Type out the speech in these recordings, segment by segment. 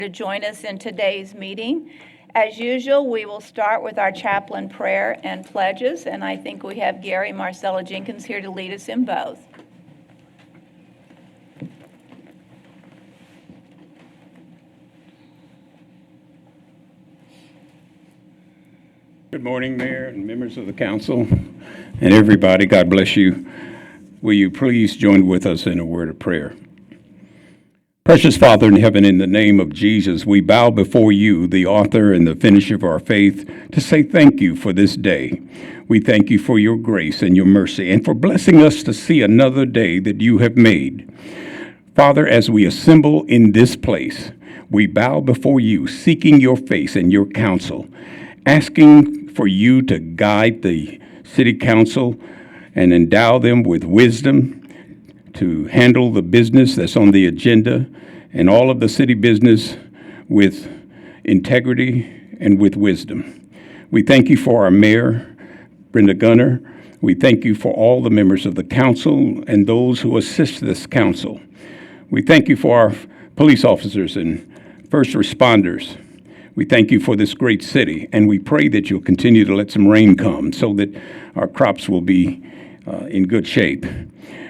To join us in today's meeting. As usual, we will start with our chaplain prayer and pledges, and I think we have Gary Marcella Jenkins here to lead us in both. Good morning, Mayor and members of the council and everybody. God bless you. Will you please join with us in a word of prayer? Precious Father in heaven, in the name of Jesus, we bow before you, the author and the finisher of our faith, to say thank you for this day. We thank you for your grace and your mercy and for blessing us to see another day that you have made. Father, as we assemble in this place, we bow before you, seeking your face and your counsel, asking for you to guide the city council and endow them with wisdom to handle the business that's on the agenda and all of the city business with integrity and with wisdom. We thank you for our mayor, Brenda Gunner. We thank you for all the members of the council and those who assist this council. We thank you for our police officers and first responders. We thank you for this great city, and we pray that you'll continue to let some rain come so that our crops will be in good shape.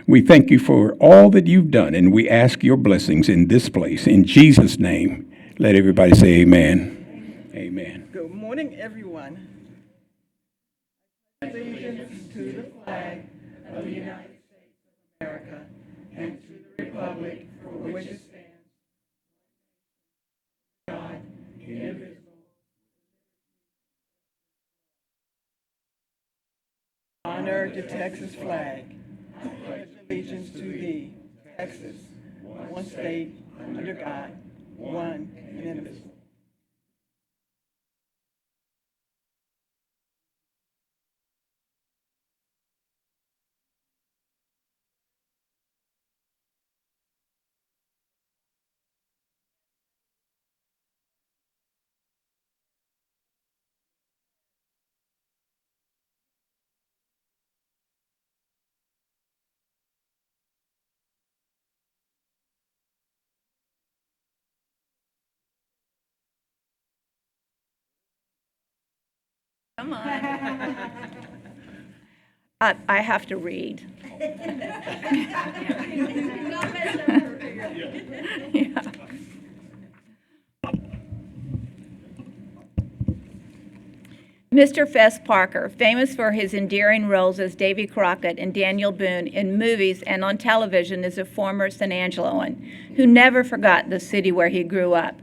We thank you for all that you've done, and we ask your blessings in this place. In Jesus' name, let everybody say amen. Amen. Good morning, everyone. Allegiance to the flag of the United States of America and to the republic for which it stands, God, indivisible. Honor the Texas flag. I pledge allegiance to thee, Texas, one state, under God, one and indivisible. Come on. I have to read. Yeah. Mr. Fess Parker, famous for his endearing roles as Davy Crockett and Daniel Boone in movies and on television, is a former San Angeloan who never forgot the city where he grew up.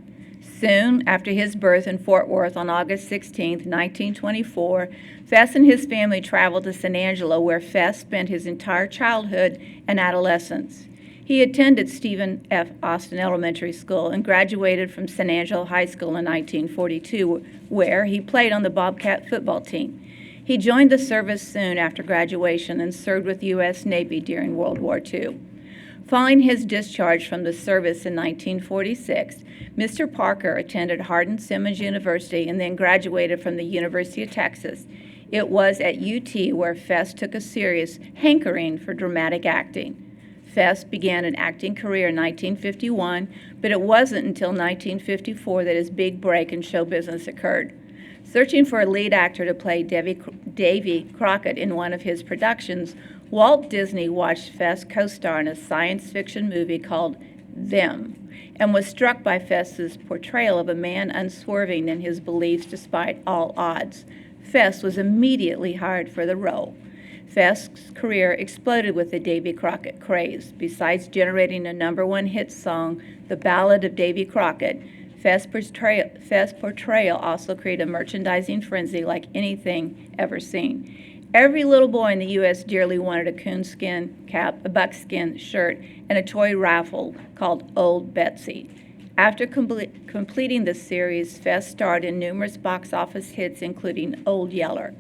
Soon after his birth in Fort Worth on August 16, 1924, Fess and his family traveled to San Angelo, where Fess spent his entire childhood and adolescence. He attended Stephen F. Austin Elementary School and graduated from San Angelo High School in 1942, where he played on the Bobcat football team. He joined the service soon after graduation and served with the U.S. Navy during World War II. Following his discharge from the service in 1946, Mr. Parker attended Hardin-Simmons University and then graduated from the University of Texas. It was at UT where Fess took a serious hankering for dramatic acting. Fess began an acting career in 1951, but it wasn't until 1954 that his big break in show business occurred. Searching for a lead actor to play Davy Crockett in one of his productions, Walt Disney watched Fess co-star in a science fiction movie called Them, and was struck by Fess's portrayal of a man unswerving in his beliefs despite all odds. Fess was immediately hired for the role. Fess's career exploded with the Davy Crockett craze. Besides generating a #1 hit song, The Ballad of Davy Crockett, Fess' portrayal also created a merchandising frenzy like anything ever seen. Every little boy in the U.S. dearly wanted a coonskin cap, a buckskin shirt, and a toy rifle called Old Betsy. After completing the series, Fess starred in numerous box office hits, including Old Yeller.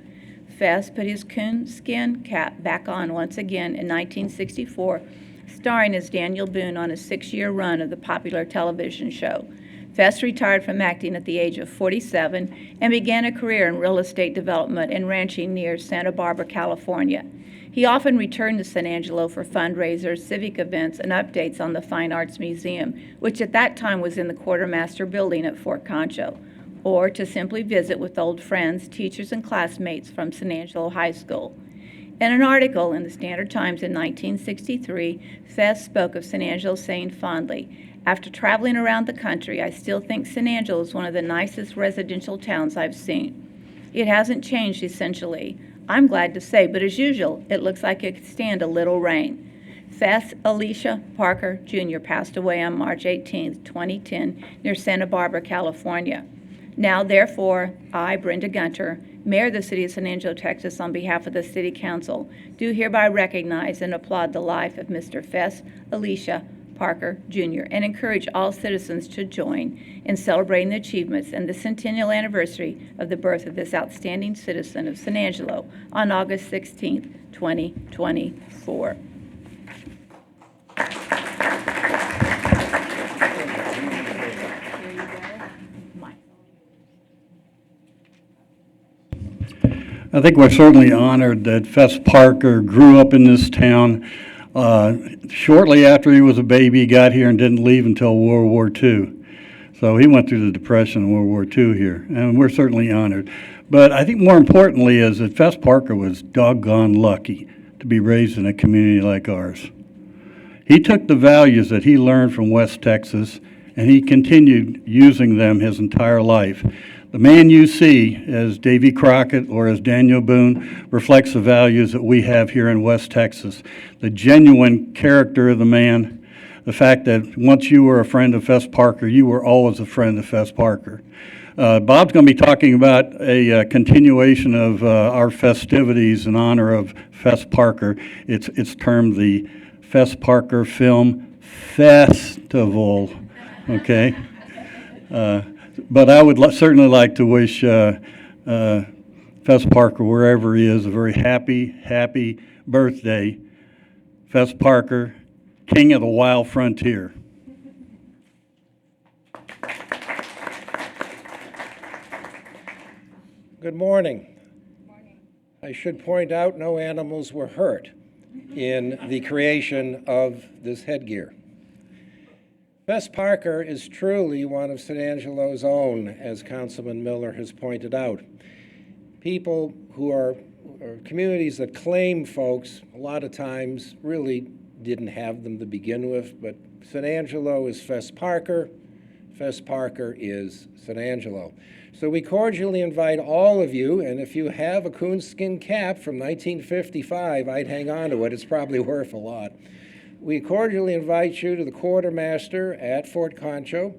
Fess put his coonskin cap back on once again in 1964, starring as Daniel Boone on a 6-year run of the popular television show. Fess retired from acting at the age of 47 and began a career in real estate development and ranching near Santa Barbara, California. He often returned to San Angelo for fundraisers, civic events, and updates on the Fine Arts Museum, which at that time was in the Quartermaster Building at Fort Concho, or to simply visit with old friends, teachers, and classmates from San Angelo High School. In an article in the Standard Times in 1963, Fess spoke of San Angelo saying fondly, "After traveling around the country, I still think San Angelo is one of the nicest residential towns I've seen. It hasn't changed essentially, I'm glad to say, but as usual, it looks like it could stand a little rain." Fess Alicia Parker Jr. passed away on March 18, 2010, near Santa Barbara, California. Now, therefore, I, Brenda Gunter, Mayor of the City of San Angelo, Texas, on behalf of the City Council, do hereby recognize and applaud the life of Mr. Fess Alicia Parker Jr. and encourage all citizens to join in celebrating the achievements and the centennial anniversary of the birth of this outstanding citizen of San Angelo on August 16, 2024. I think we're certainly honored that Fess Parker grew up in this town. Shortly after he was a baby, he got here and didn't leave until World War II. So he went through the Depression and World War II here, and we're certainly honored. But I think more importantly is that Fess Parker was doggone lucky to be raised in a community like ours. He took the values that he learned from West Texas, and he continued using them his entire life. The man you see as Davy Crockett or as Daniel Boone reflects the values that we have here in West Texas. The genuine character of the man, the fact that once you were a friend of Fess Parker, you were always a friend of Fess Parker. Bob's going to be talking about a continuation of our festivities in honor of Fess Parker. It's termed the Fess Parker Film Festival, okay? But I would certainly like to wish Fess Parker, wherever he is, a very happy birthday. Fess Parker, King of the Wild Frontier. Good morning. I should point out no animals were hurt in the creation of this headgear. Fess Parker is truly one of San Angelo's own, as Councilman Miller has pointed out. People who are communities that claim folks, a lot of times really didn't have them to begin with, but San Angelo is Fess Parker is San Angelo. So we cordially invite all of you, and if you have a coonskin cap from 1955, I'd hang on to it. It's probably worth a lot. We cordially invite you to the Quartermaster at Fort Concho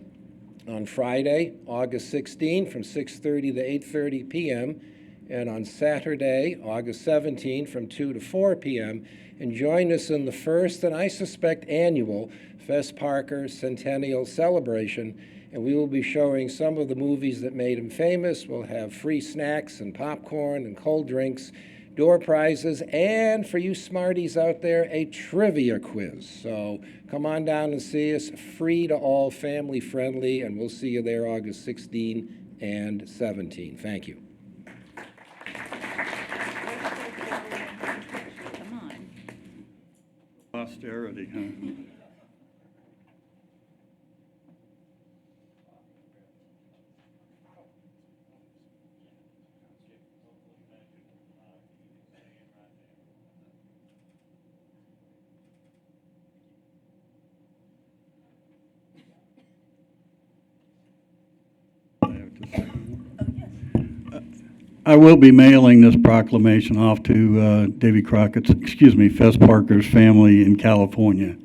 on Friday, August 16, from 6:30 to 8:30 p.m., and on Saturday, August 17, from 2 to 4 p.m., and join us in the first, and I suspect annual, Fess Parker Centennial Celebration, and we will be showing some of the movies that made him famous. We'll have free snacks and popcorn and cold drinks, door prizes, and for you smarties out there, a trivia quiz. So come on down and see us, free to all, family friendly, and we'll see you there August 16 and 17. Thank you. Come on. Posterity, huh? I will be mailing this proclamation off to Davy Crockett's, Fess Parker's family in California.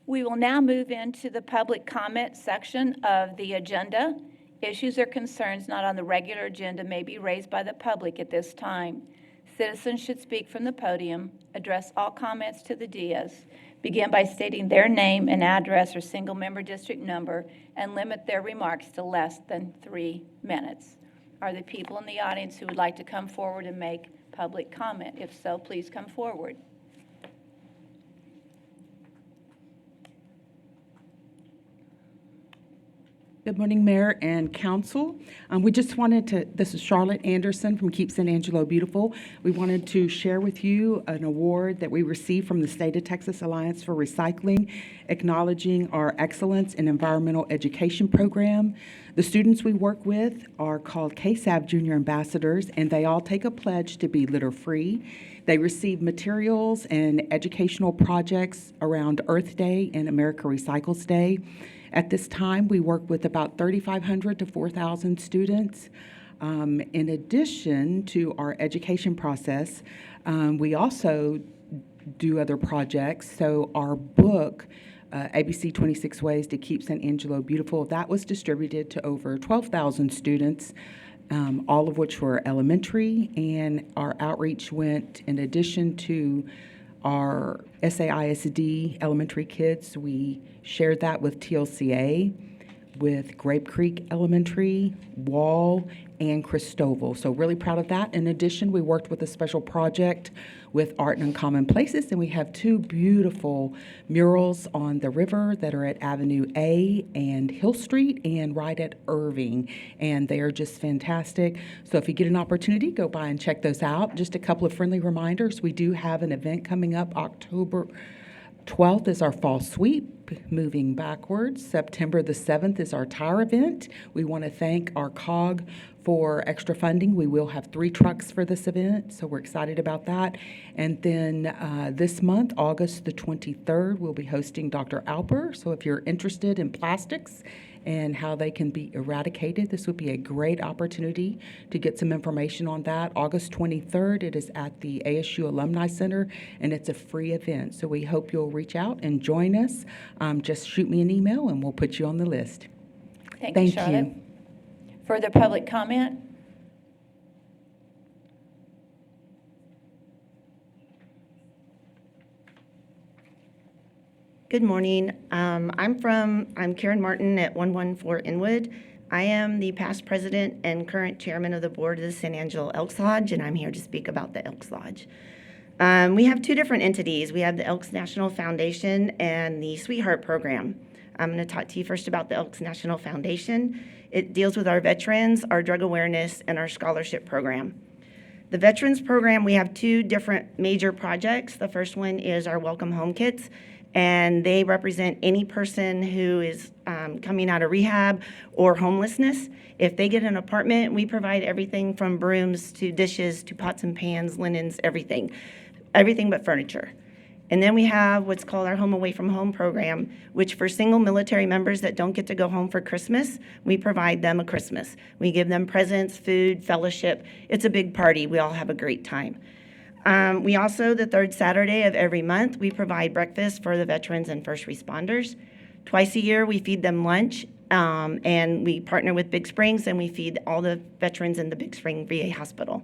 We will now move into the public comment section of the agenda. Issues or concerns not on the regular agenda may be raised by the public at this time. Citizens should speak from the podium, address all comments to the dais, begin by stating their name and address or single-member district number, and limit their remarks to less than 3 minutes. Are there people in the audience who would like to come forward and make public comment? If so, please come forward. Good morning, Mayor and Council. We just wanted to, this is Charlotte Anderson from Keep San Angelo Beautiful. We wanted to share with you an award that we received from the State of Texas Alliance for Recycling, acknowledging our excellence in environmental education program. The students we work with are called KSAV Junior Ambassadors, and they all take a pledge to be litter-free. They receive materials and educational projects around Earth Day and America Recycles Day. At this time, we work with about 3,500 to 4,000 students. In addition to our education process, we also do other projects. So our book, ABC 26 Ways to Keep San Angelo Beautiful, that was distributed to over 12,000 students, all of which were elementary, and our outreach went, in addition to our SAISD elementary kids, we shared that with TLCA, with Grape Creek Elementary, Wall, and Christoval. So really proud of that. In addition, we worked with a special project with Art in Uncommon Places, and we have 2 beautiful murals on the river that are at Avenue A and Hill Street and right at Irving, and they are just fantastic. So if you get an opportunity, go by and check those out. Just a couple of friendly reminders. We do have an event coming up October 12th is our fall sweep. Moving backwards, September the 7th is our tire event. We want to thank our COG for extra funding. We will have 3 trucks for this event, so we're excited about that. And then this month, August the 23rd, we'll be hosting Dr. Alper. So if you're interested in plastics and how they can be eradicated, this would be a great opportunity to get some information on that. August 23rd, it is at the ASU Alumni Center, and it's a free event. So we hope you'll reach out and join us. Just shoot me an email, and we'll put you on the list. Thank you, Charlotte. Further public comment? Good morning. I'm Karen Martin at 114 Inwood. I am the past president and current chairman of the board of the San Angelo Elks Lodge, and I'm here to speak about the Elks Lodge. We have 2 different entities. We have the Elks National Foundation and the Sweetheart Program. I'm going to talk to you first about the Elks National Foundation. It deals with our veterans, our drug awareness, and our scholarship program. The Veterans Program, we have 2 different major projects. The first one is our Welcome Home Kits, and they represent any person who is coming out of rehab or homelessness. If they get an apartment, we provide everything from brooms to dishes to pots and pans, linens, everything but furniture. And then we have what's called our Home Away from Home program, which for single military members that don't get to go home for Christmas, we provide them a Christmas. We give them presents, food, fellowship. It's a big party. We all have a great time. We also, the 3rd Saturday of every month, we provide breakfast for the veterans and first responders. Twice a year, we feed them lunch, and we partner with Big Springs, and we feed all the veterans in the Big Spring VA Hospital.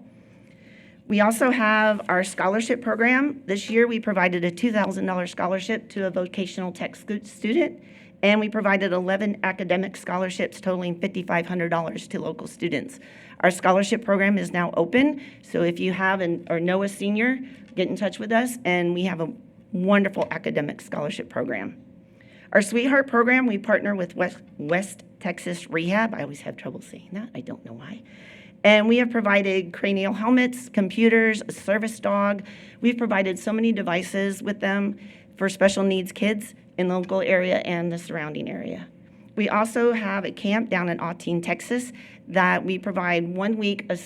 We also have our scholarship program. This year, we provided a $2,000 scholarship to a vocational tech student, and we provided 11 academic scholarships totaling $5,500 to local students. Our scholarship program is now open, so if you have or know a senior, get in touch with us, and we have a wonderful academic scholarship program. Our Sweetheart Program, we partner with West Texas Rehab. I always have trouble saying that. I don't know why. And we have provided cranial helmets, computers, a service dog. We've provided so many devices with them for special needs kids in the local area and the surrounding area. We also have a camp down in Autine, Texas, that we provide 1 week a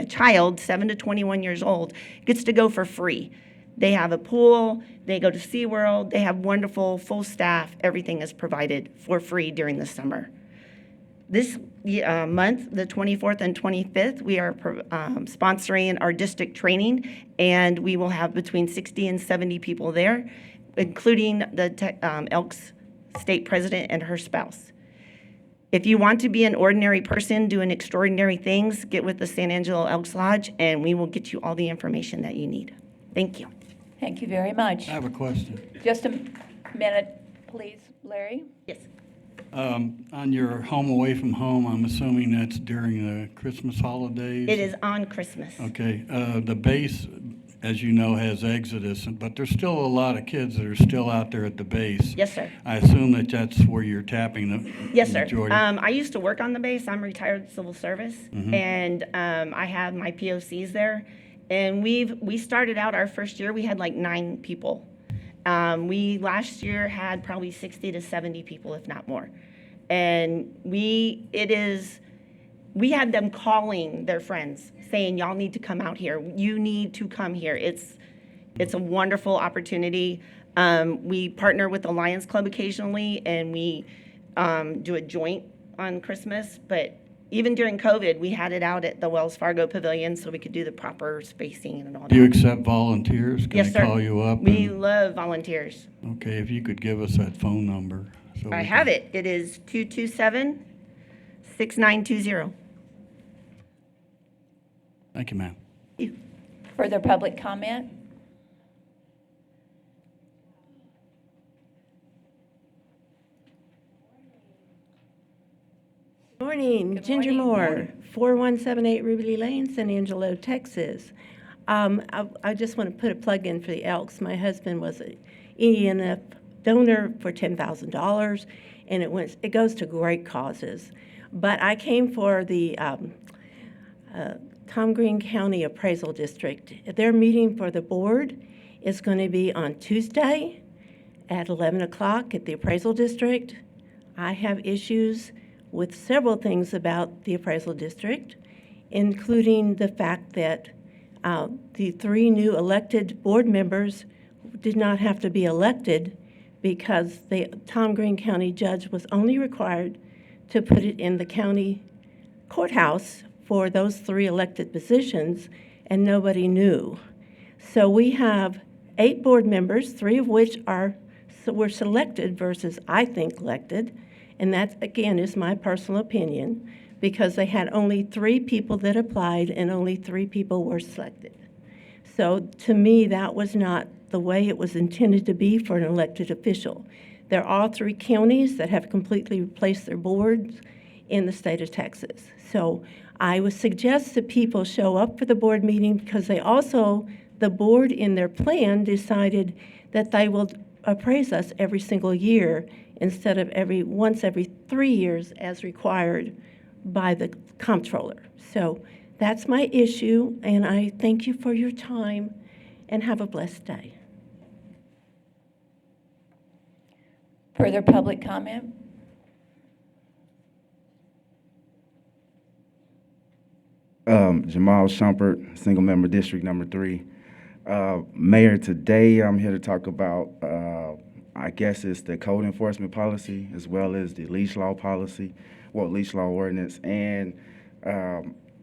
child 7 to 21 years old gets to go for free. They have a pool, they go to SeaWorld, they have wonderful full staff, everything is provided for free during the summer. This month, the 24th and 25th, we are sponsoring our district training, and we will have between 60 and 70 people there, including the Elks state president and her spouse. If you want to be an ordinary person doing extraordinary things, get with the San Angelo Elks Lodge, and we will get you all the information that you need. Thank you. Thank you very much. I have a question. Just a minute, please, Larry. Yes. On your home away from home, I'm assuming that's during the Christmas holidays? It is on Christmas. Okay, the base, as you know, has Exodus, but there's still a lot of kids that are still out there at the base. Yes, sir. I assume that that's where you're tapping the Yes, sir. majority. I used to work on the base. I'm retired civil service, and I have my POCs there. And we started out our first year, we had like 9 people. We last year had probably 60 to 70 people, if not more. And we had them calling their friends saying, y'all need to come out here. You need to come here. It's a wonderful opportunity. We partner with the Lions Club occasionally, and we do a joint on Christmas. But even during COVID, we had it out at the Wells Fargo Pavilion so we could do the proper spacing and all that. Do you accept volunteers? Yes, sir. Can I call you up? We love volunteers. Okay, if you could give us that phone number. So I we have can- it. It is 227-6920. Thank you, ma'am. Further public comment? Morning, Good Ginger morning. Moore, 4178 Ruby Lee Lane, San Angelo, Texas. I just want to put a plug in for the Elks. My husband was an ENF donor for $10,000, and it goes to great causes. But I came for the Tom Green County Appraisal District. Their meeting for the board is going to be on Tuesday at 11 o'clock at the Appraisal District. I have issues with several things about the Appraisal District, including the fact that the 3 new elected board members did not have to be elected because the Tom Green County judge was only required to put it in the county courthouse for those 3 elected positions, and nobody knew. So we have 8 board members, 3 of which were selected versus, I think, elected. And that, again, is my personal opinion, because they had only 3 people that applied and only 3 people were selected. So to me, that was not the way it was intended to be for an elected official. There are 3 counties that have completely replaced their boards in the state of Texas. So I would suggest that people show up for the board meeting, because the board in their plan decided that they will appraise us every single year instead of once every 3 years as required by the comptroller. So that's my issue, and I thank you for your time, and have a blessed day. Further public comment? Jamal Shumpert, single member district number 3. Mayor, today I'm here to talk about, I guess it's the code enforcement policy as well as the leash law policy, leash law ordinance. And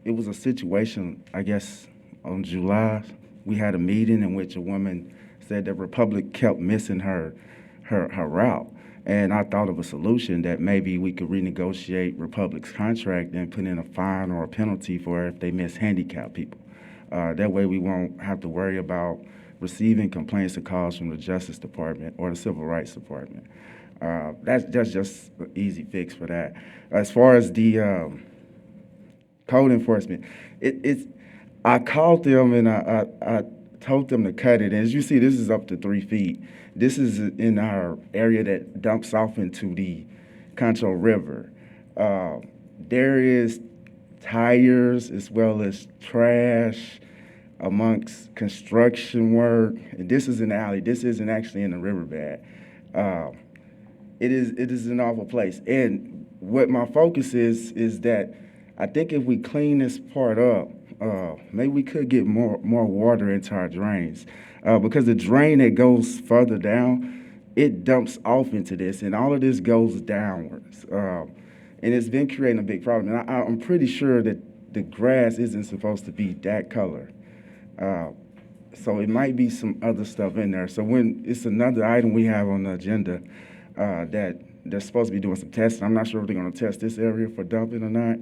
it was a situation, I guess, on July, we had a meeting in which a woman said that Republic kept missing her route. And I thought of a solution that maybe we could renegotiate Republic's contract and put in a fine or a penalty for if they miss handicapped people. That way we won't have to worry about receiving complaints or calls from the Justice Department or the Civil Rights Department. That's just an easy fix for that. As far as the code enforcement, I called them and I told them to cut it. And as you see, this is up to 3 feet. This is in our area that dumps off into the Concho River. There is tires as well as trash amongst construction work. And this is an alley. This isn't actually in the riverbed. It is an awful place. And what my focus is that I think if we clean this part up, maybe we could get more water into our drains. Because the drain that goes further down, it dumps off into this, and all of this goes downwards. and it's been creating a big problem. And I'm pretty sure that the grass isn't supposed to be that color. So it might be some other stuff in there. So when it's another item we have on the agenda that they're supposed to be doing some testing. I'm not sure if they're going to test this area for dumping or not,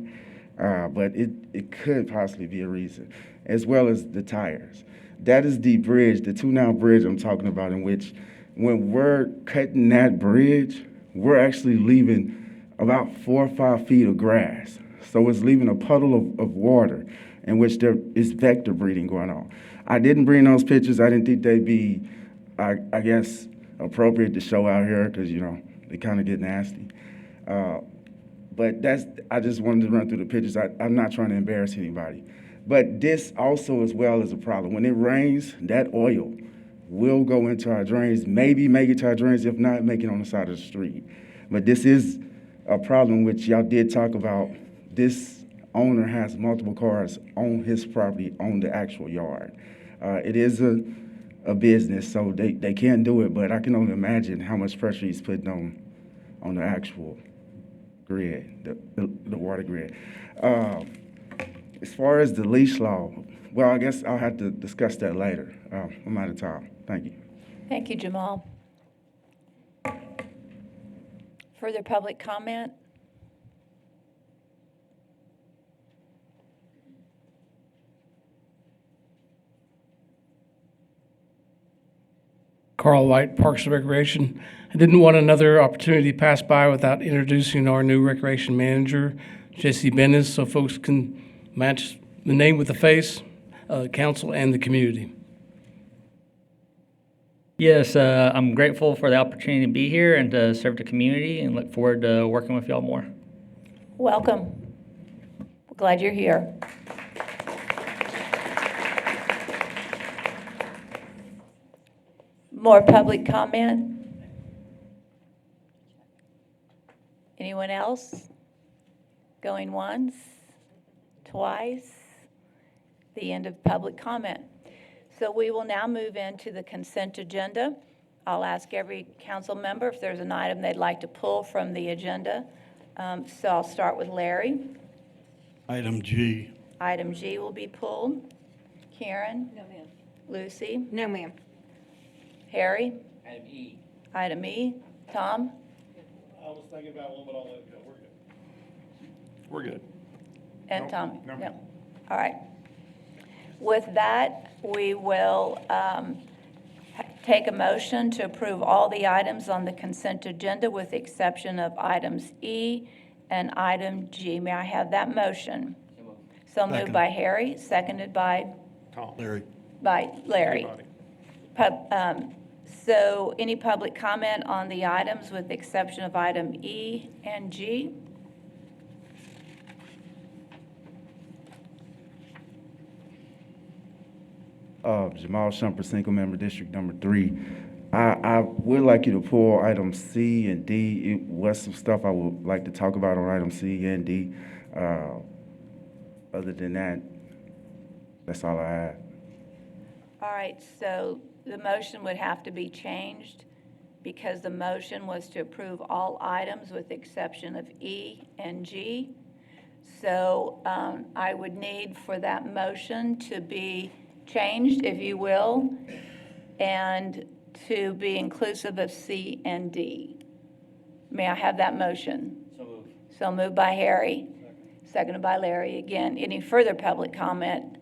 but it could possibly be a reason, as well as the tires. That is the bridge, the 2-now bridge I'm talking about, in which when we're cutting that bridge, we're actually leaving about 4 or 5 feet of grass. So it's leaving a puddle of water in which there is vector breeding going on. I didn't bring those pictures. I didn't think they'd be, I guess, appropriate to show out here because, you know, they kind of get nasty. But I just wanted to run through the pictures. I'm not trying to embarrass anybody. But this also as well is a problem. When it rains, that oil will go into our drains, maybe make it to our drains, if not, make it on the side of the street. But this is a problem which y'all did talk about. This owner has multiple cars on his property, on the actual yard. It is a business, so they can do it, but I can only imagine how much pressure he's putting on the actual grid, the water grid. As far as the leash law, well, I guess I'll have to discuss that later. I'm out of time. Thank you. Thank you, Jamal. Further public comment? Carl White, Parks and Recreation. I didn't want another opportunity to pass by without introducing our new recreation manager, Jesse Bennis, so folks can match the name with the face, council, and the community. Yes, I'm grateful for the opportunity to be here and to serve the community and look forward to working with y'all more. Welcome. We're glad you're here. More public comment? Anyone else? Going once? Twice? The end of public comment. So we will now move into the consent agenda. I'll ask every council member if there's an item they'd like to pull from the agenda. So I'll start with Larry. Item G. Item G will be pulled. Karen? No, ma'am. Lucy? No, ma'am. Harry? Item E. Item E. Tom? I was thinking about one, but I'll let it go. We're good. And Nope, Tom? no. Yeah. All right. With that, we will take a motion to approve all the items on the consent agenda with the exception of items E and item G. May I have that motion? So moved Second. by Harry, seconded by Larry. Larry. Anybody? So any public comment on the items with the exception of item E and G? Jamal Shumper, single member, district number 3. I would like you to pull item C and D. It was some stuff I would like to talk about on item C and D. Other than that, that's all I have. All right, so the motion would have to be changed because the motion was to approve all items with the exception of E and G. So I would need for that motion to be changed, if you will, and to be inclusive of C and D. May I have that motion? So moved. So moved by Harry, seconded by Larry. Again, any further public comment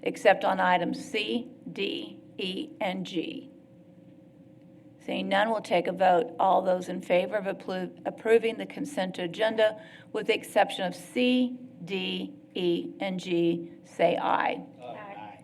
except on items C, D, E, and G? Seeing none, we'll take a vote. All those in favor of approving the consent agenda with the exception of C, D, E, and G, say aye. Aye.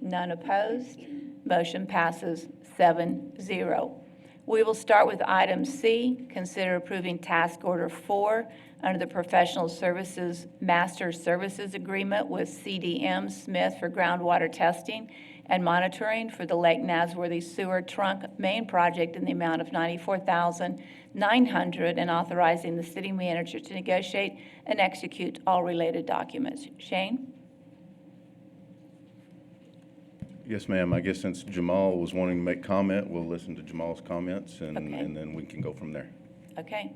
None opposed. Motion passes 7-0. We will start with item C, consider approving task order 4 under the Professional Services Master Services Agreement with CDM Smith for groundwater testing and monitoring for the Lake Nasworthy Sewer Trunk Main Project in the amount of $94,900 and authorizing the city manager to negotiate and execute all related documents. Shane? Yes, ma'am. I guess since Jamal was wanting to make comment, we'll listen to Jamal's comments Okay. and then we can go from there. Okay.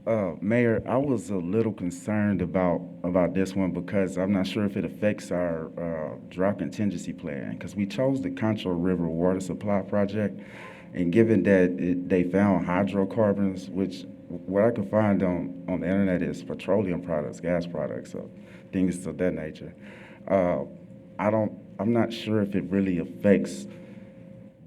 Mayor, I was a little concerned about this one because I'm not sure if it affects our drought contingency plan. Because we chose the Concho River Water Supply Project, and given that they found hydrocarbons, which what I could find on the internet is petroleum products, gas products, so things of that nature. I'm not sure if it really affects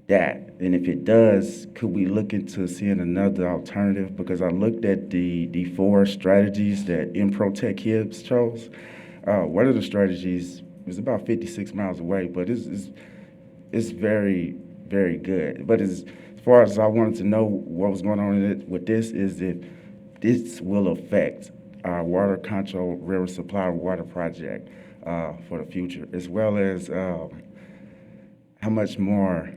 that. And if it does, could we look into seeing another alternative? Because I looked at the four strategies that Improtech Hibbs chose. One of the strategies is about 56 miles away, but it's very, very good. But as far as I wanted to know what was going on with this is if this will affect our water control river supply water project for the future, as well as how much more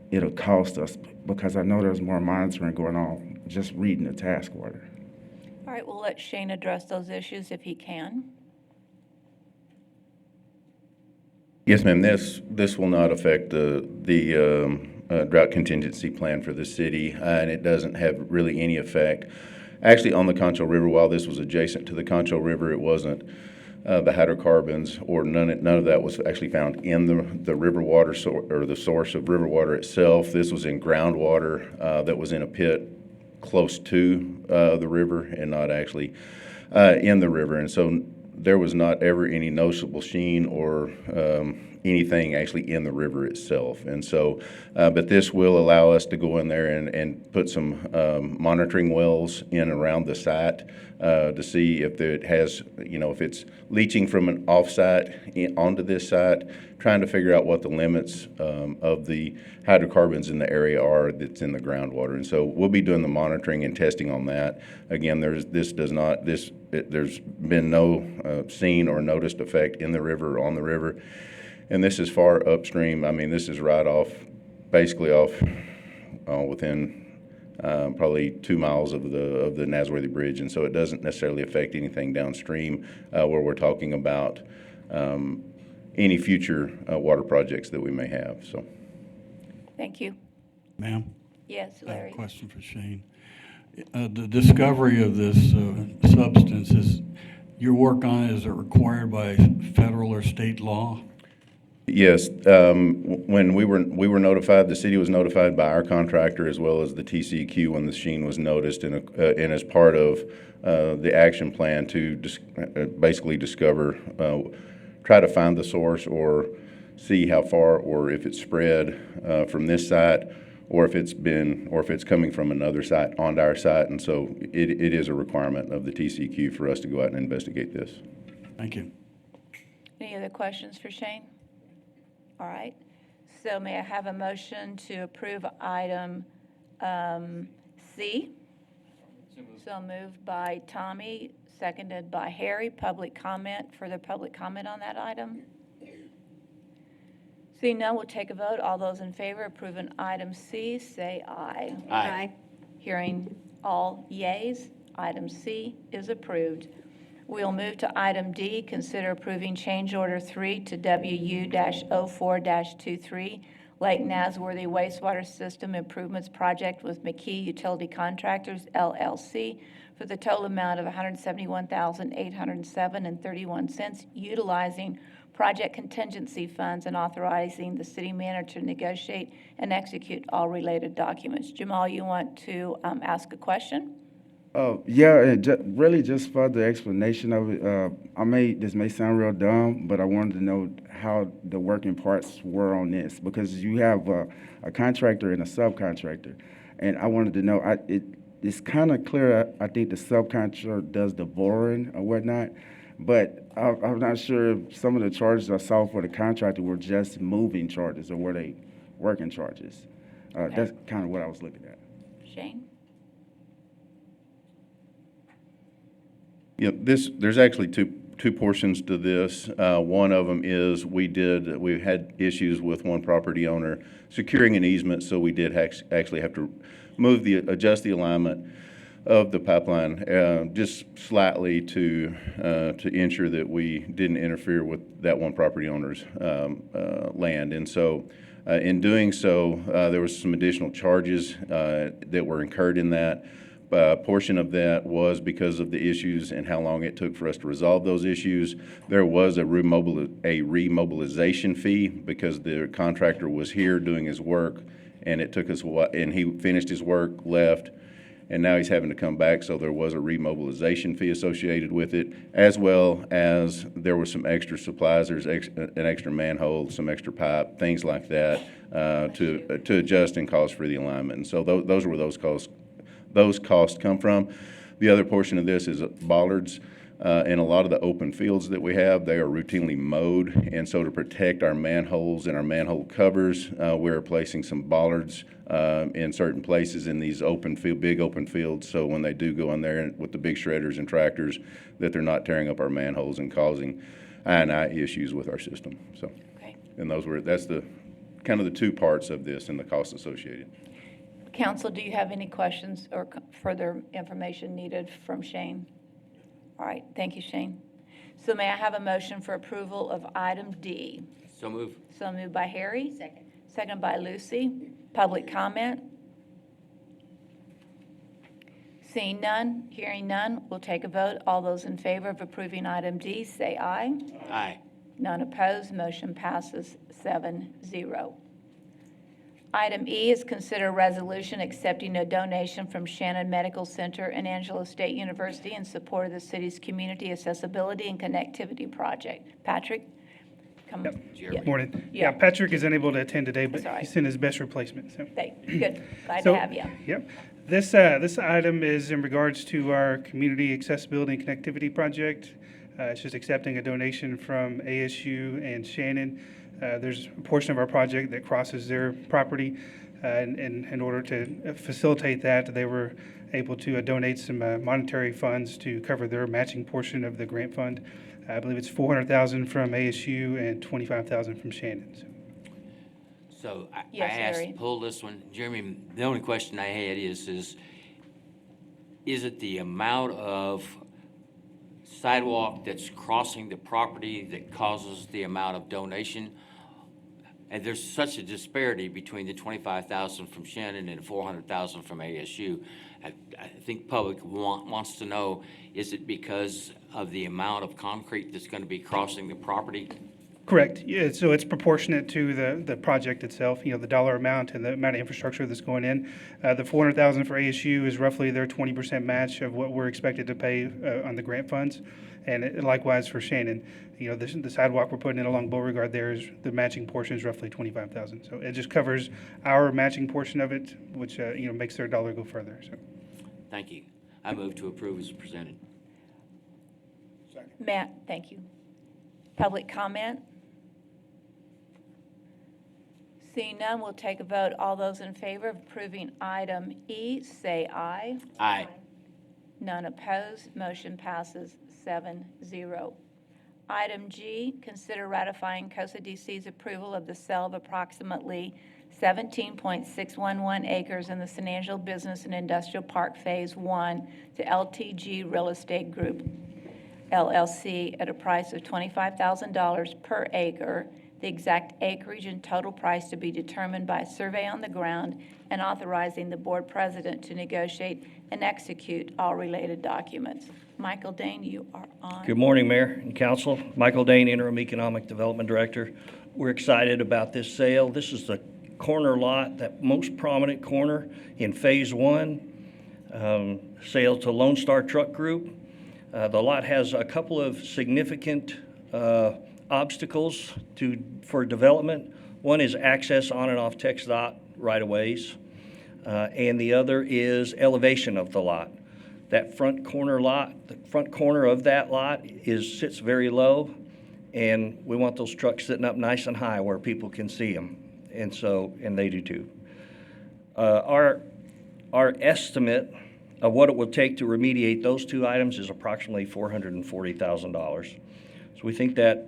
it'll cost us, because I know there's more monitoring going on just reading the task order. All right, we'll let Shane address those issues if he can. Yes, ma'am. This will not affect the drought contingency plan for the city, and it doesn't have really any effect. Actually, on the Concho River, while this was adjacent to the Concho River, it wasn't the hydrocarbons or none of that was actually found in the river water or the source of river water itself. This was in groundwater that was in a pit close to the river and not actually in the river, and so there was not ever any noticeable sheen or anything actually in the river itself. And so, but this will allow us to go in there and put some monitoring wells in around the site to see if it has, if it's leaching from an off-site onto this site, trying to figure out what the limits of the hydrocarbons in the area are that's in the groundwater. And so we'll be doing the monitoring and testing on that. Again, there's been no seen or noticed effect in the river or on the river. And this is far upstream. I mean, this is right off, basically off within probably 2 miles of the Nasworthy Bridge, and so it doesn't necessarily affect anything downstream where we're talking about any future water projects that we may have. So, Thank you. Ma'am? Yes, I have Larry. a question for Shane. The discovery of this substance, is your work on it, is it required by federal or state law? yes, when we were notified, the city was notified by our contractor as well as the TCEQ when the sheen was noticed, and as part of the action plan to basically discover, try to find the source or see how far or if it's spread from this site, or if it's coming from another site onto our site. And so it is a requirement of the TCEQ for us to go out and investigate this. Thank you. Any other questions for Shane? All right. So may I have a motion to approve item C? So moved by Tommy, seconded by Harry. Public comment, further public comment on that item? Seeing none, we'll take a vote. All those in favor of approving item C, say aye. Aye. Hearing all yays, item C is approved. We'll move to item D, consider approving change order 3 to WU-04-23, Lake Nasworthy Wastewater System Improvements Project with McKee Utility Contractors, LLC, for the total amount of $171,807.31, utilizing project contingency funds and authorizing the city manager to negotiate and execute all related documents. Jamal, you want to ask a question? Yeah, and really just for the explanation of it, this may sound real dumb, but I wanted to know how the working parts were on this, because you have a contractor and a subcontractor, and I wanted to know, it's kind of clear, I think the subcontractor does the boring or whatnot, but I'm not sure if some of the charges I saw for the contractor were just moving charges or were they working charges. Okay. That's kind of what I was looking at. Shane? Yeah, there's actually two portions to this. One of them is we had issues with one property owner securing an easement, so we did actually have to adjust the alignment of the pipeline just slightly to ensure that we didn't interfere with that one property owner's land. And so in doing so, there was some additional charges that were incurred in that. portion of that was because of the issues and how long it took for us to resolve those issues. There was a remobilization fee because the contractor was here doing his work, and it took us a while, and he finished his work, left, and now he's having to come back, so there was a remobilization fee associated with it, as well as there were some extra supplies. There's an extra manhole, some extra pipe, things like that, to adjust and cause for the alignment. And so those are where those costs come from. The other portion of this is bollards. In a lot of the open fields that we have, they are routinely mowed, and so to protect our manholes and our manhole covers, we're placing some bollards in certain places in these big open fields, so when they do go in there with the big shredders and tractors, that they're not tearing up our manholes and causing I&I issues with our system. So, Okay. and that's the kind of the two parts of this and the costs associated. Council, do you have any questions or further information needed from Shane? All right, thank you, Shane. So may I have a motion for approval of item D? So move. So moved by Harry. Second. Second by Lucy. Public comment? Seeing none, hearing none, we'll take a vote. All those in favor of approving item D, say aye. Aye. None opposed, motion passes 7-0. Item E is consider a resolution accepting a donation from Shannon Medical Center and Angelo State University in support of the city's community accessibility and connectivity project. Patrick? Come. Yep. Yeah. Morning. Yeah. Patrick is unable to attend today, but That's all right. he sent his best replacement. So. Good. Glad So, to have you. Yep. This item is in regards to our community accessibility and connectivity project. It's just accepting a donation from ASU and Shannon. There's a portion of our project that crosses their property, and in order to facilitate that, they were able to donate some monetary funds to cover their matching portion of the grant fund. I believe it's $400,000 from ASU and $25,000 from Shannon. So I Yes, asked Harry. to pull this one. Jeremy, the only question I had is it the amount of sidewalk that's crossing the property that causes the amount of donation? And there's such a disparity between the $25,000 from Shannon and the $400,000 from ASU. I think public wants to know, is it because of the amount of concrete that's going to be crossing the property? Correct. Yeah, so it's proportionate to the project itself, the dollar amount and the amount of infrastructure that's going in. The $400,000 for ASU is roughly their 20% match of what we're expected to pay on the grant funds. And likewise for Shannon, the sidewalk we're putting in along Beauregard there is the matching portion is roughly $25,000. So it just covers our matching portion of it, which makes their dollar go further. So. Thank you. I move to approve as presented. Matt, thank you. Public comment? Seeing none, we'll take a vote. All those in favor of approving item E, say aye. Aye. None opposed, motion passes 7-0. Item G, consider ratifying COSA DC's approval of the sale of approximately 17.611 acres in the San Angelo Business and Industrial Park Phase 1 to LTG Real Estate Group, LLC, at a price of $25,000 per acre. The exact acreage and total price to be determined by a survey on the ground, and authorizing the board president to negotiate and execute all related documents. Michael Dane, you are on. Good morning, Mayor and Council. Michael Dane, Interim Economic Development Director. We're excited about this sale. This is the corner lot, that most prominent corner in Phase 1, sale to Lone Star Truck Group. The lot has a couple of significant obstacles for development. One is access on and off TxDOT right-of-ways, and the other is elevation of the lot. That front corner of that lot sits very low, and we want those trucks sitting up nice and high where people can see them, and they do too. Our estimate of what it will take to remediate those two items is approximately $440,000. So we think that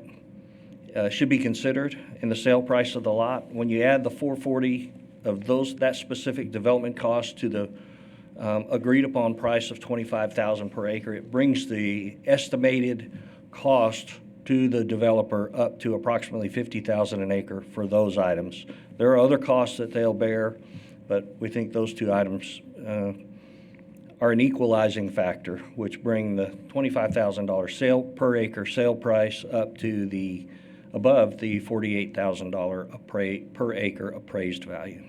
should be considered in the sale price of the lot. When you add the $440,000 of that specific development cost to the agreed upon price of $25,000 per acre, it brings the estimated cost to the developer up to approximately $50,000 an acre for those items. There are other costs that they'll bear, but we think those two items are an equalizing factor, which bring the $25,000 sale per acre sale price up to above the $48,000 per acre appraised value.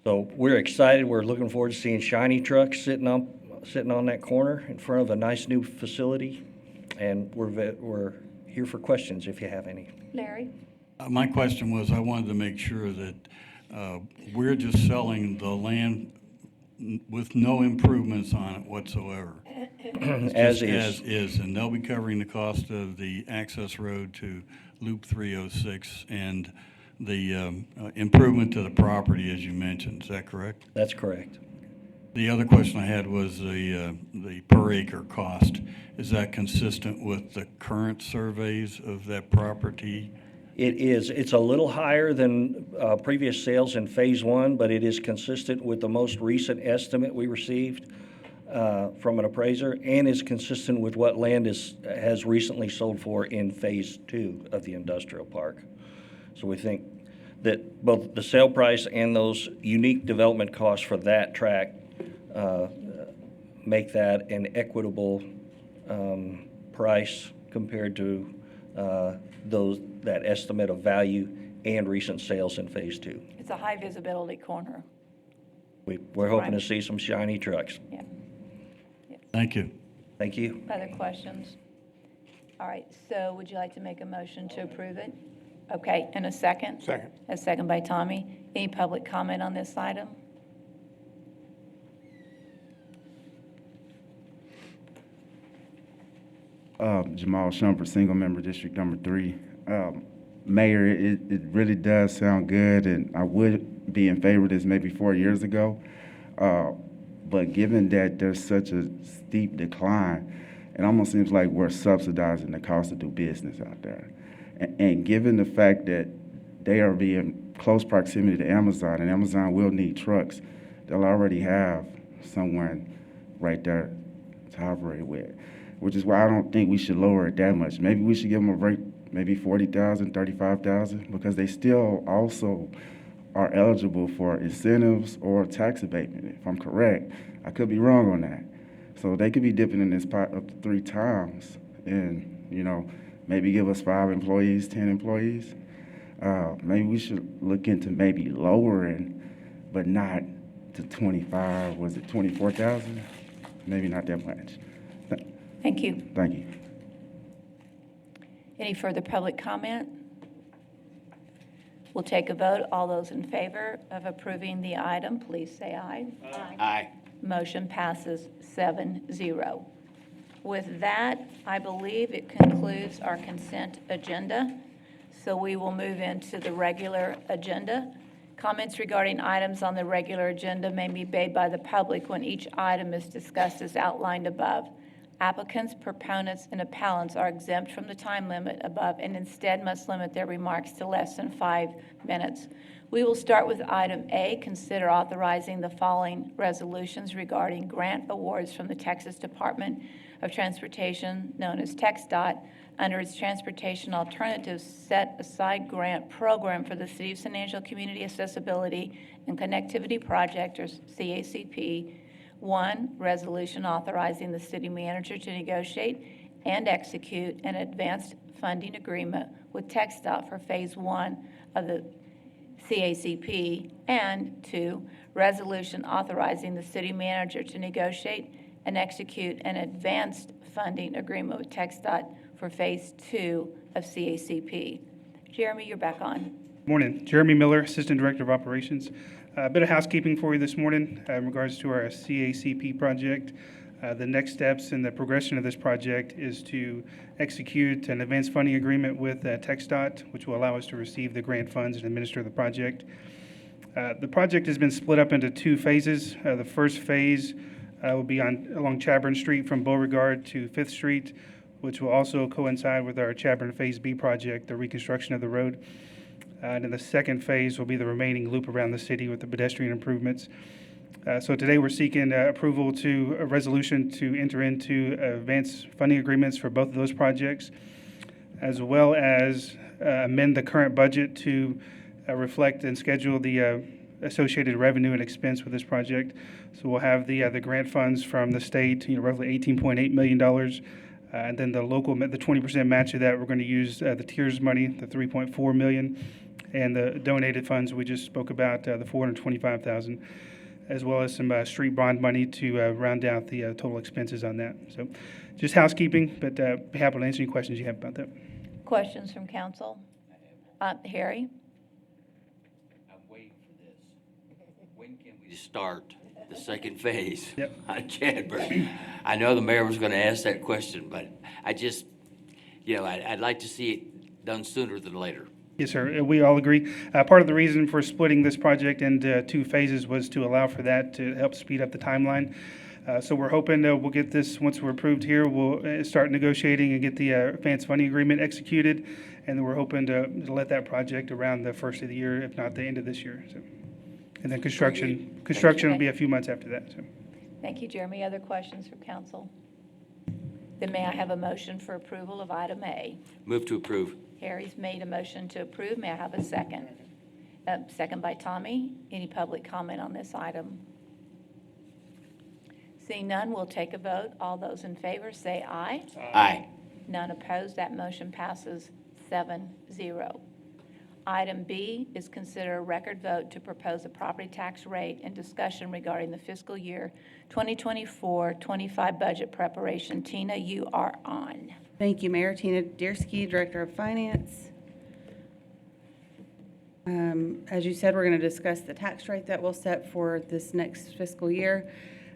So we're excited. We're looking forward to seeing shiny trucks sitting on that corner in front of a nice new facility, and we're here for questions if you have any. Larry? My question was, I wanted to make sure that we're just selling the land with no improvements on it whatsoever. It's As just is. As is, and they'll be covering the cost of the access road to Loop 306 and the improvement to the property, as you mentioned. Is that correct? That's correct. The other question I had was the per acre cost. Is that consistent with the current surveys of that property? It is. It's a little higher than previous sales in Phase 1, but it is consistent with the most recent estimate we received from an appraiser, and is consistent with what land has recently sold for in Phase 2 of the industrial park. So we think that both the sale price and those unique development costs for that tract make that an equitable price compared to that estimate of value and recent sales in Phase 2. It's a high visibility corner. We're hoping to see some shiny trucks. Yeah. Thank you. Thank you. Other questions? All right, so would you like to make a motion to approve it? Okay, and a second? Second. A second by Tommy. Any public comment on this item? Jamal Shumpert, single member, District Number 3. Mayor, it really does sound good, and I would be in favor of this maybe 4 years ago. But given that there's such a steep decline, it almost seems like we're subsidizing the cost to do business out there. And given the fact that they are in close proximity to Amazon, and Amazon will need trucks, they'll already have someone right there to operate with, which is why I don't think we should lower it that much. Maybe we should give them a rate, maybe $40,000, $35,000, because they still also are eligible for incentives or tax abatement, if I'm correct. I could be wrong on that. So they could be dipping in this pot up to 3 times and, maybe give us 5 employees, 10 employees. Maybe we should look into maybe lowering, but not to 25, was it 24,000? Maybe not that much. Thank you. Thank you. Any further public comment? We'll take a vote. All those in favor of approving the item, please say aye. Aye. Motion passes 7-0. With that, I believe it concludes our consent agenda. So we will move into the regular agenda. Comments regarding items on the regular agenda may be made by the public when each item is discussed as outlined above. Applicants, proponents, and appellants are exempt from the time limit above and instead must limit their remarks to less than 5 minutes. We will start with item A, consider authorizing the following resolutions regarding grant awards from the Texas Department of Transportation, known as TxDOT, under its Transportation Alternatives Set Aside Grant Program for the City of San Angelo Community Accessibility and Connectivity Project, or CACP. 1, resolution authorizing the city manager to negotiate and execute an advanced funding agreement with TxDOT for Phase 1 of the CACP. And 2, resolution authorizing the city manager to negotiate and execute an advanced funding agreement with TxDOT for Phase 2 of CACP. Jeremy, you're back on. Morning. Jeremy Miller, Assistant Director of Operations. A bit of housekeeping for you this morning in regards to our CACP project. The next steps in the progression of this project is to execute an advanced funding agreement with TxDOT, which will allow us to receive the grant funds and administer the project. The project has been split up into 2 phases. The first phase will be along Chadbourn Street from Beauregard to 5th Street, which will also coincide with our Chadbourn Phase B project, the reconstruction of the road. And then the second phase will be the remaining loop around the city with the pedestrian improvements. So today we're seeking approval to a resolution to enter into advanced funding agreements for both of those projects, as well as amend the current budget to reflect and schedule the associated revenue and expense with this project. So we'll have the grant funds from the state, roughly $18.8 million. And then the 20% match of that, we're going to use the tiers money, the $3.4 million, and the donated funds we just spoke about, the $425,000, as well as some street bond money to round out the total expenses on that. So just housekeeping, but be happy to answer any questions you have about that. Questions from council? Harry? I'm waiting for this. When can we start the second phase Yep. on Chadburn? I know the mayor was going to ask that question, but I just, I'd like to see it done sooner than later. Yes, sir. We all agree. Part of the reason for splitting this project into 2 phases was to allow for that to help speed up the timeline. So we're hoping we'll get this, once we're approved here, we'll start negotiating and get the advance funding agreement executed. And then we're hoping to let that project around the first of the year, if not the end of this year. So, and then construction will be a few months after that. So. Thank you, Jeremy. Other questions from council? Then may I have a motion for approval of item A? Move to approve. Harry's made a motion to approve. May I have a second? Second by Tommy. Any public comment on this item? Seeing none, we'll take a vote. All those in favor say aye. Aye. None opposed. That motion passes 7-0. Item B is consider a record vote to propose a property tax rate and discussion regarding the fiscal year 2024-25 budget preparation. Tina, you are on. Thank you, Mayor. Tina Diersky, Director of Finance. As you said, we're going to discuss the tax rate that we'll set for this next fiscal year.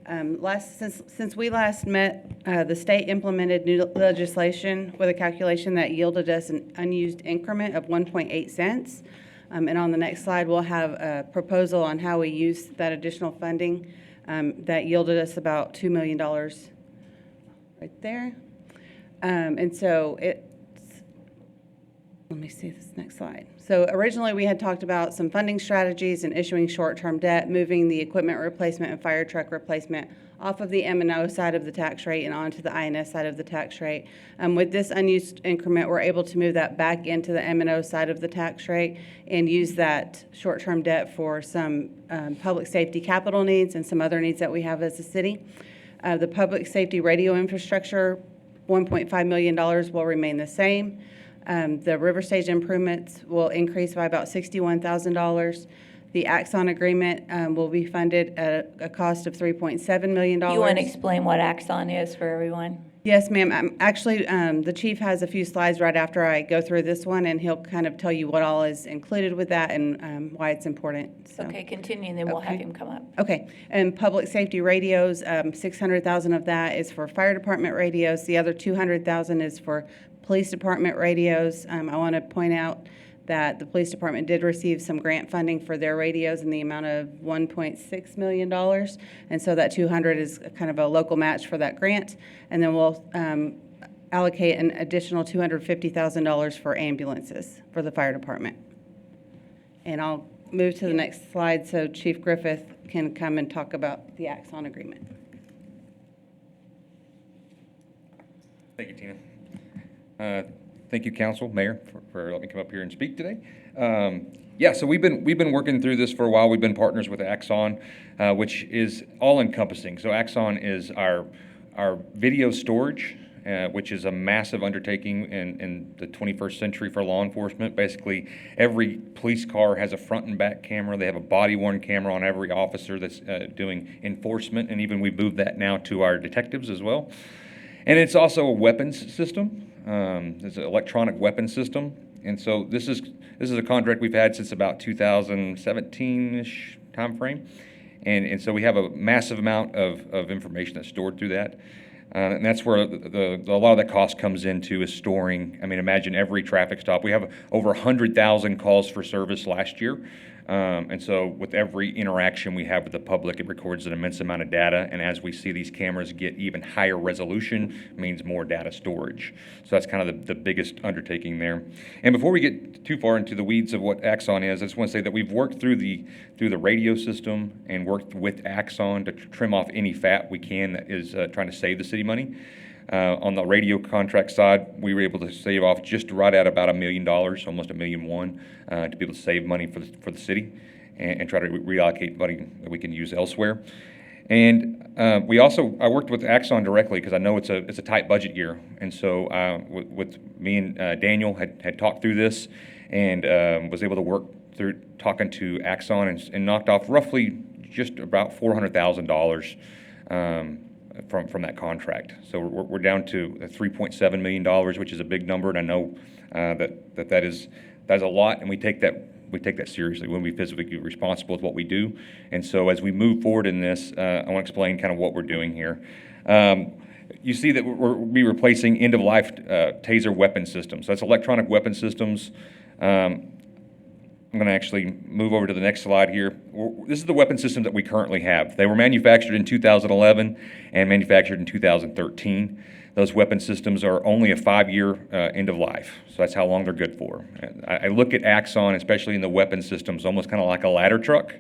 Since we last met, the state implemented new legislation with a calculation that yielded us an unused increment of 1.8 cents. And on the next slide, we'll have a proposal on how we use that additional funding that yielded us about $2 million right there. And so let me see this next slide. So originally we had talked about some funding strategies and issuing short-term debt, moving the equipment replacement and fire truck replacement off of the M&O side of the tax rate and onto the INS side of the tax rate. With this unused increment, we're able to move that back into the M&O side of the tax rate and use that short-term debt for some public safety capital needs and some other needs that we have as a city. The public safety radio infrastructure, $1.5 million will remain the same. The river stage improvements will increase by about $61,000. The Axon agreement will be funded at a cost of $3.7 million. You want to explain what Axon is for everyone? Yes, ma'am. Actually, the chief has a few slides right after I go through this one, and he'll kind of tell you what all is included with that and why it's important. So. Okay, continue, and then we'll have him come up. Okay, and public safety radios, $600,000 of that is for fire department radios. The other $200,000 is for police department radios. I want to point out that the police department did receive some grant funding for their radios in the amount of $1.6 million. And so that 200 is kind of a local match for that grant. And then we'll allocate an additional $250,000 for ambulances for the fire department. And I'll move to the next slide so Chief Griffith can come and talk about the Axon agreement. Thank you, Tina. Thank you, Council, Mayor, for letting me come up here and speak today. So we've been working through this for a while. We've been partners with Axon, which is all-encompassing. So Axon is our video storage, which is a massive undertaking in the 21st century for law enforcement. Basically, every police car has a front and back camera. They have a body-worn camera on every officer that's doing enforcement, and even we moved that now to our detectives as well. And it's also a weapons system. It's an electronic weapons system. And so this is a contract we've had since about 2017-ish timeframe. And so we have a massive amount of information that's stored through that. And that's where a lot of the cost comes into is storing. I mean, imagine every traffic stop. We have over 100,000 calls for service last year. And so with every interaction we have with the public, it records an immense amount of data. And as we see these cameras get even higher resolution, it means more data storage. So that's kind of the biggest undertaking there. And before we get too far into the weeds of what Axon is, I just want to say that we've worked through the radio system and worked with Axon to trim off any fat we can that is trying to save the city money. On the radio contract side, we were able to save off just right at about $1 million, almost $1.1 million, to be able to save money for the city. and try to reallocate money that we can use elsewhere. And I worked with Axon directly because I know it's a tight budget year. And so with me and Daniel had talked through this and was able to work through talking to Axon and knocked off roughly just about $400,000 from that contract. So we're down to $3.7 million, which is a big number, and I know that's a lot, and we take that seriously when we physically responsible with what we do. And so as we move forward in this, I want to explain kind of what we're doing here. You see that we'll be replacing end-of-life taser weapon systems. That's electronic weapon systems. I'm going to actually move over to the next slide here. This is the weapon system that we currently have. They were manufactured in 2011 and manufactured in 2013. Those weapon systems are only a 5-year end of life, so that's how long they're good for. I look at Axon, especially in the weapon systems, almost kind of like a ladder truck,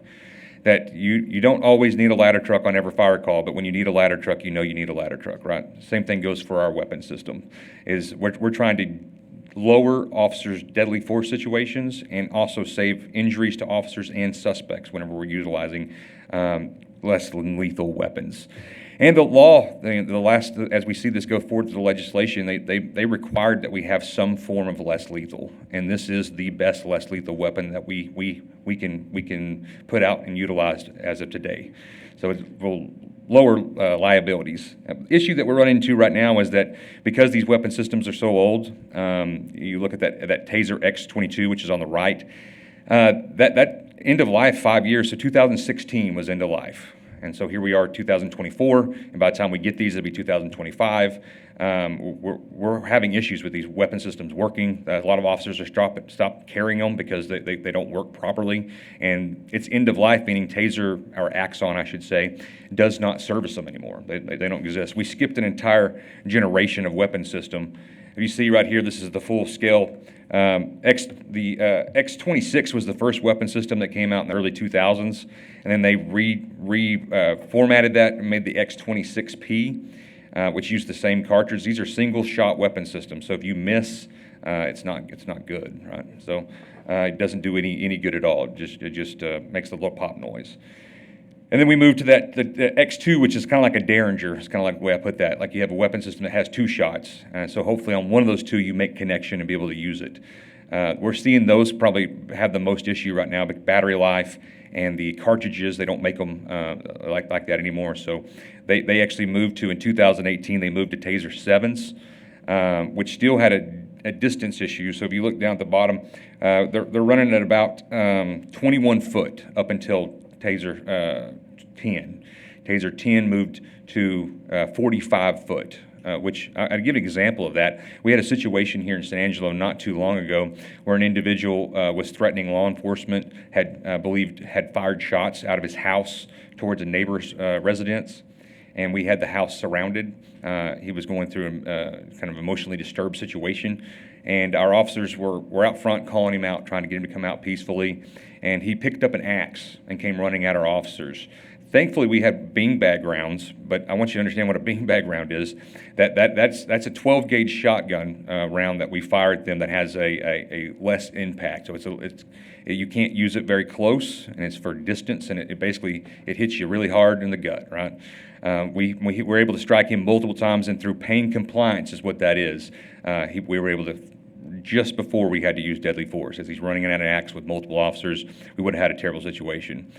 that you don't always need a ladder truck on every fire call, but when you need a ladder truck, you know you need a ladder truck, right? Same thing goes for our weapon system, is we're trying to lower officers' deadly force situations and also save injuries to officers and suspects whenever we're utilizing less than lethal weapons. And the law, as we see this go forward to the legislation, they required that we have some form of less lethal, and this is the best less lethal weapon that we can put out and utilize as of today. So it will lower liabilities. Issue that we're running into right now is that because these weapon systems are so old, you look at that Taser X22, which is on the right, that end of life 5 years, so 2016 was end of life. And so here we are, 2024, and by the time we get these, it'll be 2025. We're having issues with these weapon systems working. A lot of officers are stop carrying them because they don't work properly. And it's end of life, meaning Taser, or Axon, I should say, does not service them anymore. They don't exist. We skipped an entire generation of weapon system. If you see right here, this is the full scale. The X26 was the first weapon system that came out in the early 2000s, and then they reformatted that and made the X26P, which used the same cartridge. These are single-shot weapon systems, so if you miss, it's not good, right? So it doesn't do any good at all. It just makes a little pop noise. And then we move to the X2, which is kind of like a Derringer. It's kind of like the way I put that. Like you have a weapon system that has 2 shots. So hopefully on one of those 2, you make connection and be able to use it. We're seeing those probably have the most issue right now, but battery life and the cartridges, they don't make them like that anymore. So they actually moved to, in 2018, they moved to Taser 7s, which still had a distance issue. So if you look down at the bottom, they're running at about 21 foot up until Taser 10. Taser 10 moved to 45 foot, which I'll give an example of that. We had a situation here in San Angelo not too long ago where an individual was threatening law enforcement, had fired shots out of his house towards a neighbor's residence, and we had the house surrounded. He was going through a kind of emotionally disturbed situation, and our officers were out front calling him out, trying to get him to come out peacefully, and he picked up an axe and came running at our officers. Thankfully, we had beanbag rounds, but I want you to understand what a beanbag round is. That's a 12-gauge shotgun round that we fire at them that has a less impact. So you can't use it very close, and it's for distance, and it basically hits you really hard in the gut, right? We were able to strike him multiple times, and through pain compliance is what that is. We were able to, just before we had to use deadly force, as he's running at an axe with multiple officers, we would have had a terrible situation.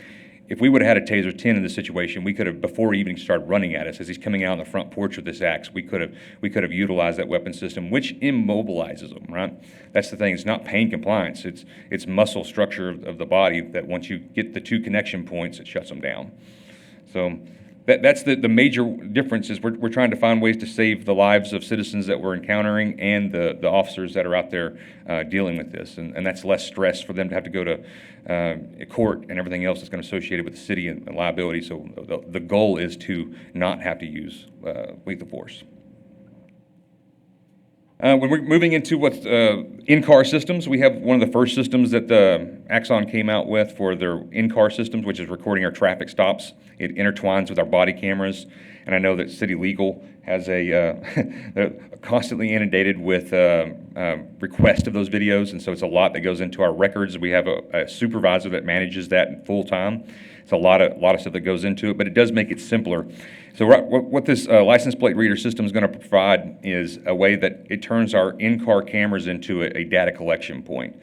If we would have had a Taser 10 in this situation, we could have, before he even started running at us, as he's coming out on the front porch with this axe, we could have utilized that weapon system, which immobilizes him, right? That's the thing. It's not pain compliance. It's muscle structure of the body that once you get the 2 connection points, it shuts them down. So that's the major difference is we're trying to find ways to save the lives of citizens that we're encountering and the officers that are out there dealing with this. And that's less stress for them to have to go to court and everything else that's going to be associated with the city and liability. So the goal is to not have to use lethal force. When we're moving into what's in-car systems, we have one of the first systems that Axon came out with for their in-car systems, which is recording our traffic stops. It intertwines with our body cameras. And I know that city legal has they're constantly inundated with requests of those videos, and so it's a lot that goes into our records. We have a supervisor that manages that full time. It's a lot of stuff that goes into it, but it does make it simpler. So what this license plate reader system is going to provide is a way that it turns our in-car cameras into a data collection point.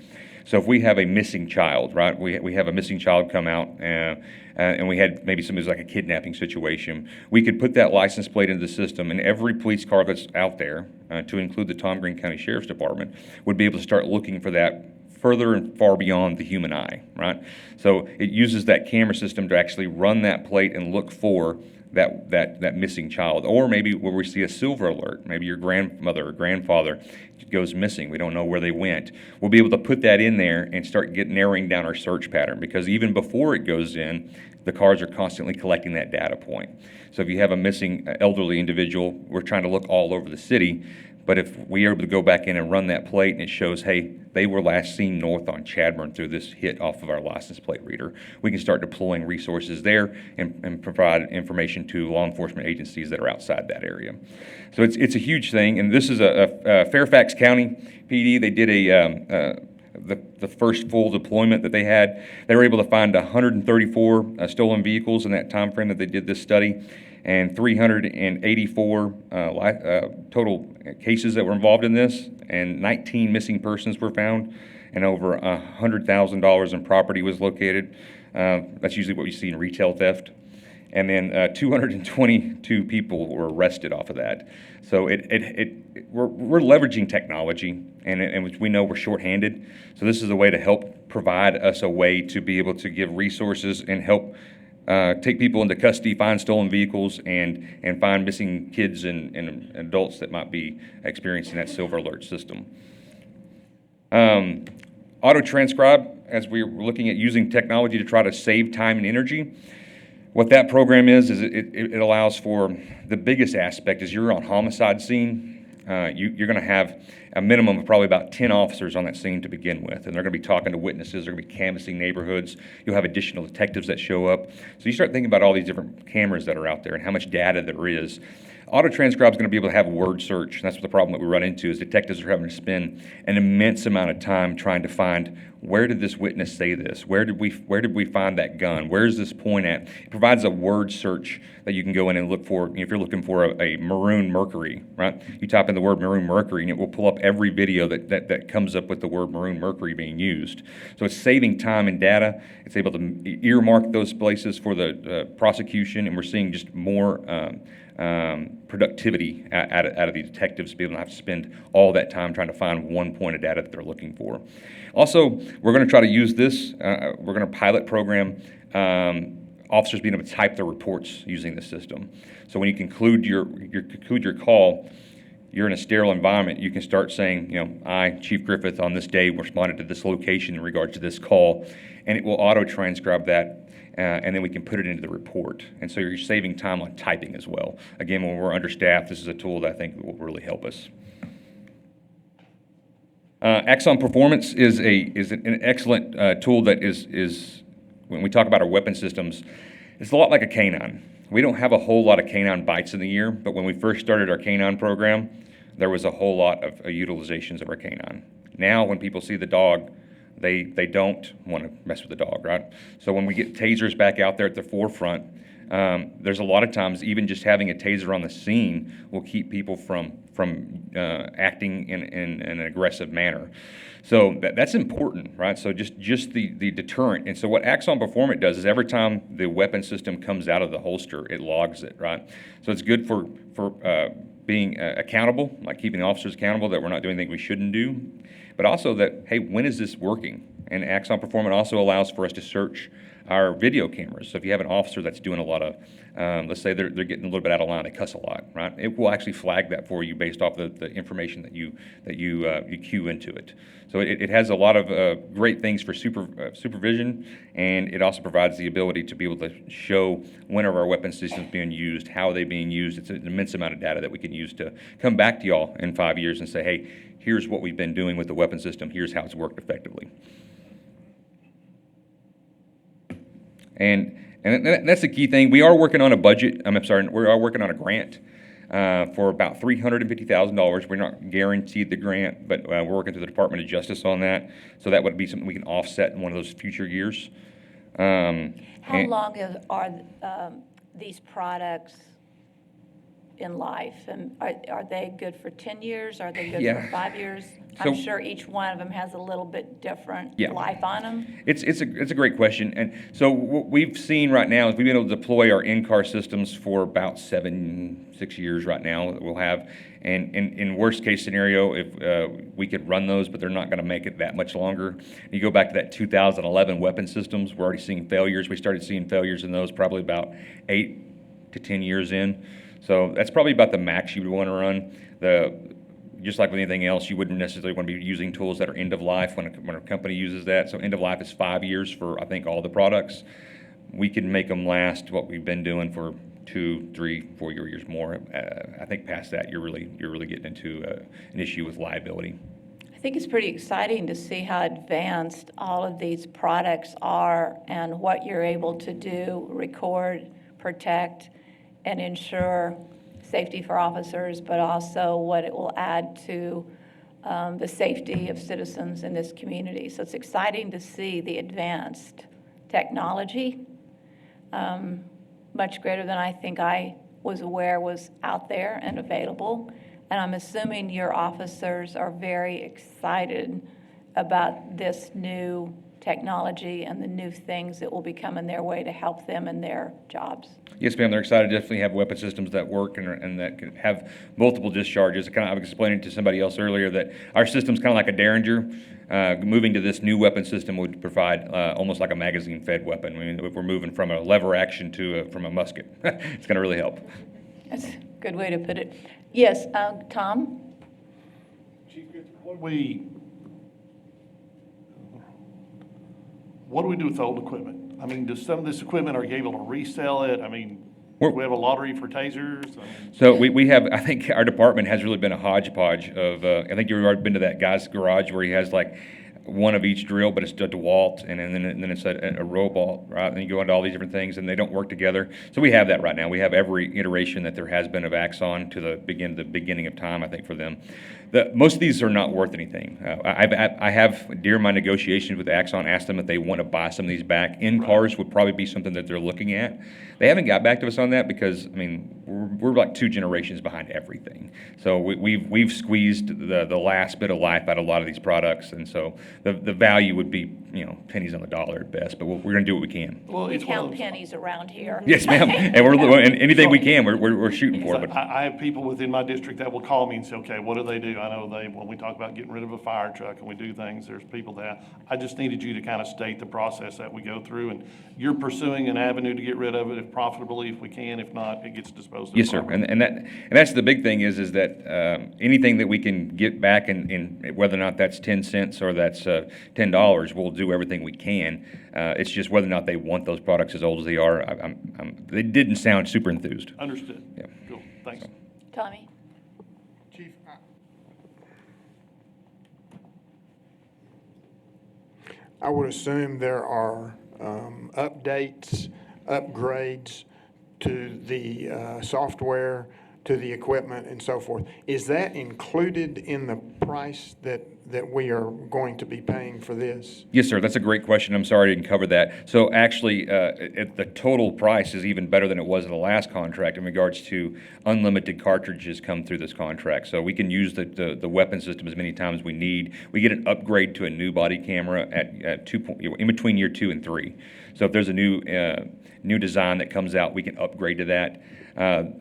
So if we have a missing child, right, we have a missing child come out, and we had maybe something like a kidnapping situation, we could put that license plate into the system, and every police car that's out there, to include the Tom Green County Sheriff's Department, would be able to start looking for that further and far beyond the human eye, right? So it uses that camera system to actually run that plate and look for that missing child. Or maybe where we see a silver alert, maybe your grandmother or grandfather goes missing, we don't know where they went. We'll be able to put that in there and start narrowing down our search pattern, because even before it goes in, the cars are constantly collecting that data point. So if you have a missing elderly individual, we're trying to look all over the city, but if we are able to go back in and run that plate and it shows, hey, they were last seen north on Chadburn through this hit off of our license plate reader, we can start deploying resources there and provide information to law enforcement agencies that are outside that area. So it's a huge thing, and this is a Fairfax County PD. They did the first full deployment that they had. They were able to find 134 stolen vehicles in that time frame that they did this study, and 384 total cases that were involved in this, and 19 missing persons were found, and over $100,000 in property was located. That's usually what you see in retail theft. And then 222 people were arrested off of that. So we're leveraging technology, and we know we're shorthanded. So this is a way to help provide us a way to be able to give resources and help take people into custody, find stolen vehicles, and find missing kids and adults that might be experiencing that silver alert system. Auto transcribe, as we're looking at using technology to try to save time and energy. What that program is it allows for the biggest aspect is you're on homicide scene. You're going to have a minimum of probably about 10 officers on that scene to begin with, and they're going to be talking to witnesses, they're going to be canvassing neighborhoods, you'll have additional detectives that show up. So you start thinking about all these different cameras that are out there and how much data there is. Auto transcribe is going to be able to have word search, and that's what the problem that we run into is detectives are having to spend an immense amount of time trying to find, where did this witness say this? Where did we find that gun? Where is this point at? It provides a word search that you can go in and look for. If you're looking for a maroon mercury, right? You type in the word maroon mercury, and it will pull up every video that comes up with the word maroon mercury being used. So it's saving time and data. It's able to earmark those places for the prosecution, and we're seeing just more productivity out of the detectives, being able to have to spend all that time trying to find one point of data that they're looking for. Also, we're going to try to use this. We're going to pilot program officers being able to type their reports using the system. So when you conclude your call, you're in a sterile environment, you can start saying, I, Chief Griffith, on this day responded to this location in regards to this call, and it will auto-transcribe that, and then we can put it into the report. And so you're saving time on typing as well. Again, when we're understaffed, this is a tool that I think will really help us. Axon Performance is an excellent tool that is, when we talk about our weapon systems, it's a lot like a canine. We don't have a whole lot of canine bites in the year, but when we first started our canine program, there was a whole lot of utilizations of our canine. Now, when people see the dog, they don't want to mess with the dog, right? So when we get tasers back out there at the forefront, there's a lot of times even just having a taser on the scene will keep people from acting in an aggressive manner. So that's important, right? So just the deterrent. And so what Axon Performant does is every time the weapon system comes out of the holster, it logs it, right? So it's good for being accountable, like keeping officers accountable that we're not doing anything we shouldn't do, but also that, hey, when is this working? And Axon Performant also allows for us to search our video cameras. So if you have an officer that's doing a lot of, let's say they're getting a little bit out of line, they cuss a lot, right? It will actually flag that for you based off the information that you cue into it. So it has a lot of great things for supervision, and it also provides the ability to be able to show when are our weapon systems being used, how are they being used. It's an immense amount of data that we can use to come back to y'all in 5 years and say, hey, here's what we've been doing with the weapon system, here's how it's worked effectively. And And that's the key thing. We are working on a budget. I'm sorry, we are working on a grant for about $350,000. We're not guaranteed the grant, but we're working through the Department of Justice on that. So that would be something we can offset in one of those future years. How long are these products in life? And are they good for 10 years? Are they good for 5 years? I'm sure each one of them has a little bit different life on them. It's a great question. And so what we've seen right now is we've been able to deploy our in-car systems for about 6 years right now that we'll have. And in worst case scenario, if we could run those, but they're not going to make it that much longer. You go back to that 2011 weapon systems, we're already seeing failures. We started seeing failures in those probably about 8 to 10 years in. So that's probably about the max you would want to run. Just like with anything else, you wouldn't necessarily want to be using tools that are end of life when a company uses that. So end of life is 5 years for, I think, all the products. We can make them last what we've been doing for 2, 3, 4 years more. I think past that, you're really getting into an issue with liability. I think it's pretty exciting to see how advanced all of these products are and what you're able to do, record, protect, and ensure safety for officers, but also what it will add to the safety of citizens in this community. So it's exciting to see the advanced technology, much greater than I think I was aware was out there and available. And I'm assuming your officers are very excited about this new technology and the new things that will be coming their way to help them in their jobs. Yes, ma'am. They're excited to definitely have weapon systems that work and that can have multiple discharges. I was explaining to somebody else earlier that our system's kind of like a Derringer. Moving to this new weapon system would provide almost like a magazine-fed weapon. I mean, if we're moving from a lever action to from a musket, it's going to really help. That's a good way to put it. Yes, Tom? Chief, what do we do with the old equipment? I mean, does some of this equipment, are you able to resell it? I mean, do we have a lottery for tasers? So we have, I think our department has really been a hodgepodge of, I think you've already been to that guy's garage where he has like one of each drill, but it's a DeWalt, and then it's a robot, right? And you go into all these different things, and they don't work together. So we have that right now. We have every iteration that there has been of Axon to the beginning of time, I think, for them. Most of these are not worth anything. I have, during my negotiations with Axon, asked them if they want to buy some of these back. In cars would probably be something that they're looking at. They haven't got back to us on that because, I mean, we're like 2 generations behind everything. So we've squeezed the last bit of life out of a lot of these products, and so the value would be, pennies on the dollar at best, but we're going to do what we can. Well, we count pennies around here. Yes, ma'am. And anything we can, we're shooting for. But I have people within my district that will call me and say, okay, what do they do? I know when we talk about getting rid of a fire truck and we do things, there's people that, I just needed you to kind of state the process that we go through, and you're pursuing an avenue to get rid of it if profitably, if we can. If not, it gets disposed of. Yes, sir. And that's the big thing is that anything that we can get back in whether or not that's 10 cents or that's $10, we'll do everything we can. It's just whether or not they want those products as old as they are. They didn't sound super enthused. Understood. Yeah. Cool. Thanks. Tommy? Chief, I would assume there are updates, upgrades to the software, to the equipment, and so forth. Is that included in the price that we are going to be paying for this? Yes, sir. That's a great question. I'm sorry I didn't cover that. So actually, the total price is even better than it was in the last contract in regards to unlimited cartridges come through this contract. So we can use the weapon system as many times as we need. We get an upgrade to a new body camera at in between year 2 and 3. So if there's a new design that comes out, we can upgrade to that.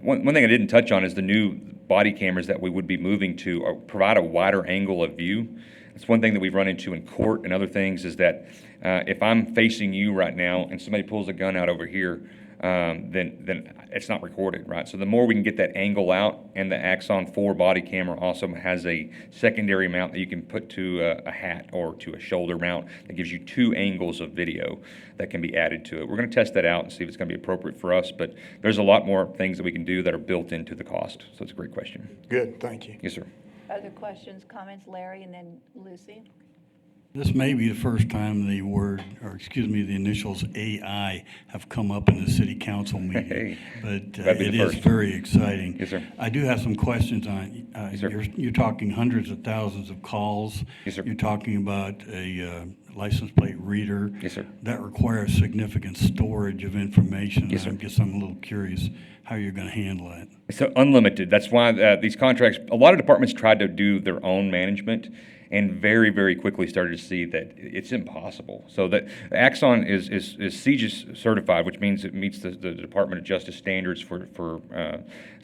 One thing I didn't touch on is the new body cameras that we would be moving to provide a wider angle of view. It's one thing that we've run into in court and other things is that if I'm facing you right now and somebody pulls a gun out over here, then it's not recorded, right? So the more we can get that angle out, and the Axon 4 body camera also has a secondary mount that you can put to a hat or to a shoulder mount that gives you 2 angles of video that can be added to it. We're going to test that out and see if it's going to be appropriate for us, but there's a lot more things that we can do that are built into the cost. So it's a great question. Good, thank you. Yes, sir. Other questions, comments? Larry, and then Lucy. This may be the first time the word, or excuse me, the initials AI have come up in the city council meeting. Hey, But that'd be it the is first. very exciting. Yes, sir. I do have some questions on, Yes, sir. you're talking hundreds of thousands of calls. Yes, sir. You're talking about a license plate reader. Yes, sir. That requires significant storage of information. Yes, sir. I guess I'm a little curious how you're going to handle that. So unlimited. That's why these contracts, a lot of departments tried to do their own management and very, very quickly started to see that it's impossible. So that Axon is CJIS certified, which means it meets the Department of Justice standards for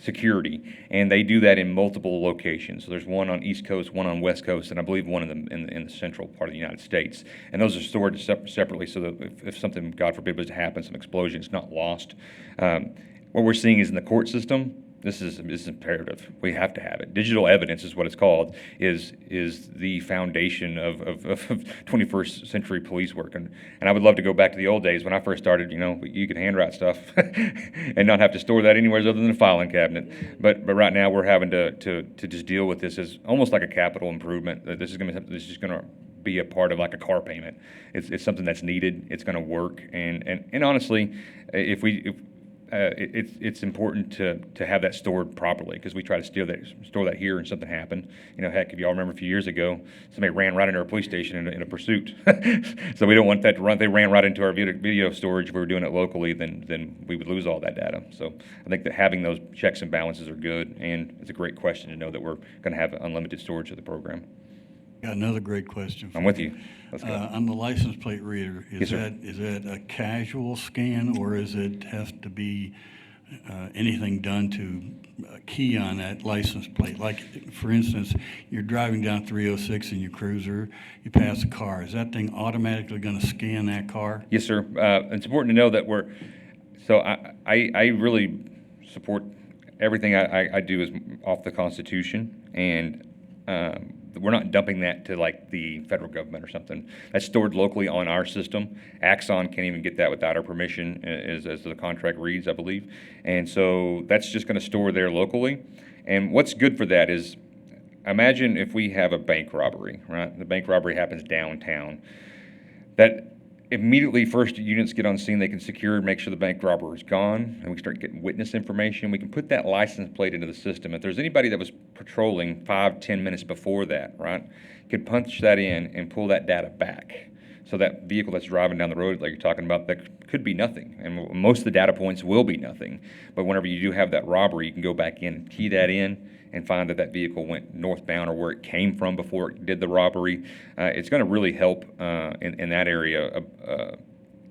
security. And they do that in multiple locations. So there's one on East Coast, one on West Coast, and I believe one in the central part of the United States. And those are stored separately so that if something, God forbid, was to happen, some explosion, it's not lost. What we're seeing is in the court system, this is imperative. We have to have it. Digital evidence is what it's called, is the foundation of 21st century police work. And I would love to go back to the old days when I first started, you could handwrite stuff and not have to store that anywhere other than a filing cabinet. But right now we're having to just deal with this as almost like a capital improvement. This is going to be a part of like a car payment. It's something that's needed. It's going to work. And honestly, it's important to have that stored properly because we try to store that here and something happened. Heck, if y'all remember a few years ago, somebody ran right into our police station in a pursuit. So we don't want that to run. They ran right into our video storage. If we were doing it locally, then we would lose all that data. So I think that having those checks and balances are good, and it's a great question to know that we're going to have unlimited storage of the program. Got another great question. I'm with you. Let's go. On the license plate reader, Yes, sir. is that a casual scan, or is it has to be anything done to key on that license plate? Like, for instance, you're driving down 306 in your cruiser, you pass a car. Is that thing automatically going to scan that car? Yes, sir. It's important to know that I really support everything I do is off the Constitution, and we're not dumping that to like the federal government or something. That's stored locally on our system. Axon can't even get that without our permission, as the contract reads, I believe. And so that's just going to store there locally. And what's good for that is, imagine if we have a bank robbery, right? The bank robbery happens downtown. That immediately first units get on scene, they can secure and make sure the bank robber is gone, and we start getting witness information. We can put that license plate into the system. If there's anybody that was patrolling 5-10 minutes before that, right, could punch that in and pull that data back. So that vehicle that's driving down the road, like you're talking about, that could be nothing. And most of the data points will be nothing. But whenever you do have that robbery, you can go back in and key that in and find that vehicle went northbound or where it came from before it did the robbery. It's going to really help in that area.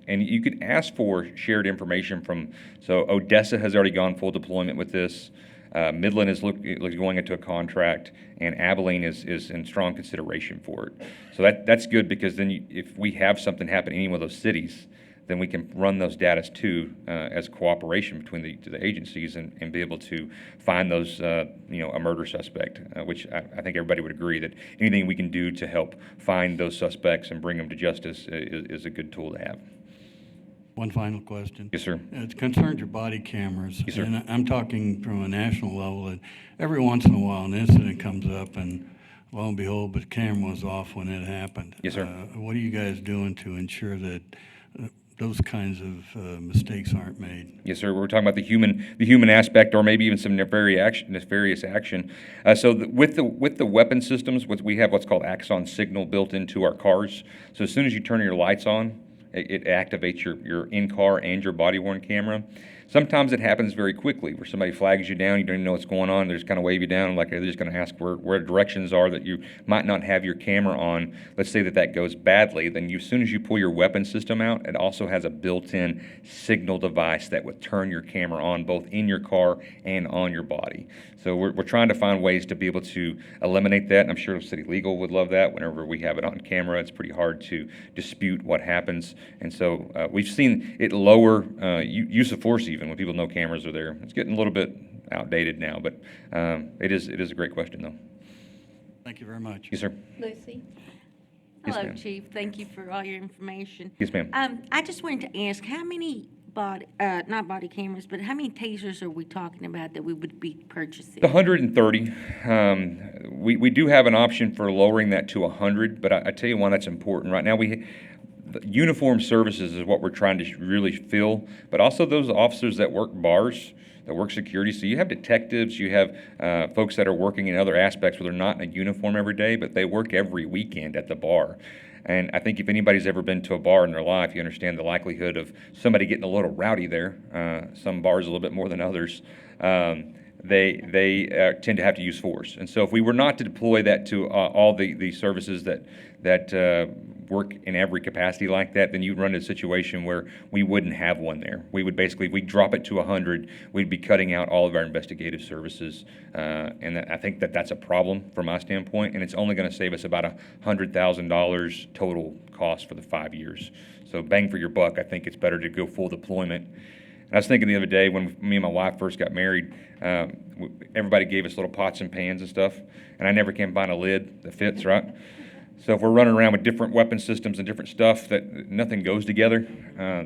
And you could ask for shared information so Odessa has already gone full deployment with this. Midland is going into a contract, and Abilene is in strong consideration for it. So that's good, because then if we have something happen in any one of those cities, then we can run those data too as cooperation between the agencies and be able to find those, a murder suspect, which I think everybody would agree that anything we can do to help find those suspects and bring them to justice is a good tool to have. One final question. Yes, sir. It concerns your body cameras. Yes, sir. And I'm talking from a national level, that every once in a while an incident comes up and lo and behold, the camera was off when it happened. Yes, sir. What are you guys doing to ensure that those kinds of mistakes aren't made? Yes, sir. We're talking about the human aspect, or maybe even some nefarious action. With the weapon systems, we have what's called Axon Signal built into our cars. So as soon as you turn your lights on, it activates your in-car and your body-worn camera. Sometimes it happens very quickly, where somebody flags you down, you don't even know what's going on, they just kind of wave you down, like they're just going to ask where directions are that you might not have your camera on. Let's say that goes badly, then as soon as you pull your weapon system out, it also has a built-in signal device that would turn your camera on both in your car and on your body. So we're trying to find ways to be able to eliminate that, and I'm sure City Legal would love that. Whenever we have it on camera, it's pretty hard to dispute what happens. And so we've seen it lower use of force even when people know cameras are there. It's getting a little bit outdated now, but it is a great question, though. Thank you very much. Yes, sir. Lucy. Yes, Hello, ma'am. Chief. Thank you for all your information. Yes, ma'am. I just wanted to ask, how many not body cameras, but how many tasers are we talking about that we would be purchasing? 130. We do have an option for lowering that to 100, but I tell you why that's important. Right now, the uniform services is what we're trying to really fill, but also those officers that work bars, that work security. So you have detectives, you have folks that are working in other aspects where they're not in a uniform every day, but they work every weekend at the bar. And I think if anybody's ever been to a bar in their life, you understand the likelihood of somebody getting a little rowdy there. Some bars a little bit more than others. They tend to have to use force. And so if we were not to deploy that to all the services that work in every capacity like that, then you'd run into a situation where we wouldn't have one there. We would basically, if we drop it to 100, we'd be cutting out all of our investigative services. And I think that's a problem from my standpoint, and it's only going to save us about $100,000 total cost for the 5 years. So bang for your buck, I think it's better to go full deployment. And I was thinking the other day when me and my wife first got married, everybody gave us little pots and pans and stuff, and I never can find a lid that fits, right? So if we're running around with different weapon systems and different stuff that nothing goes together,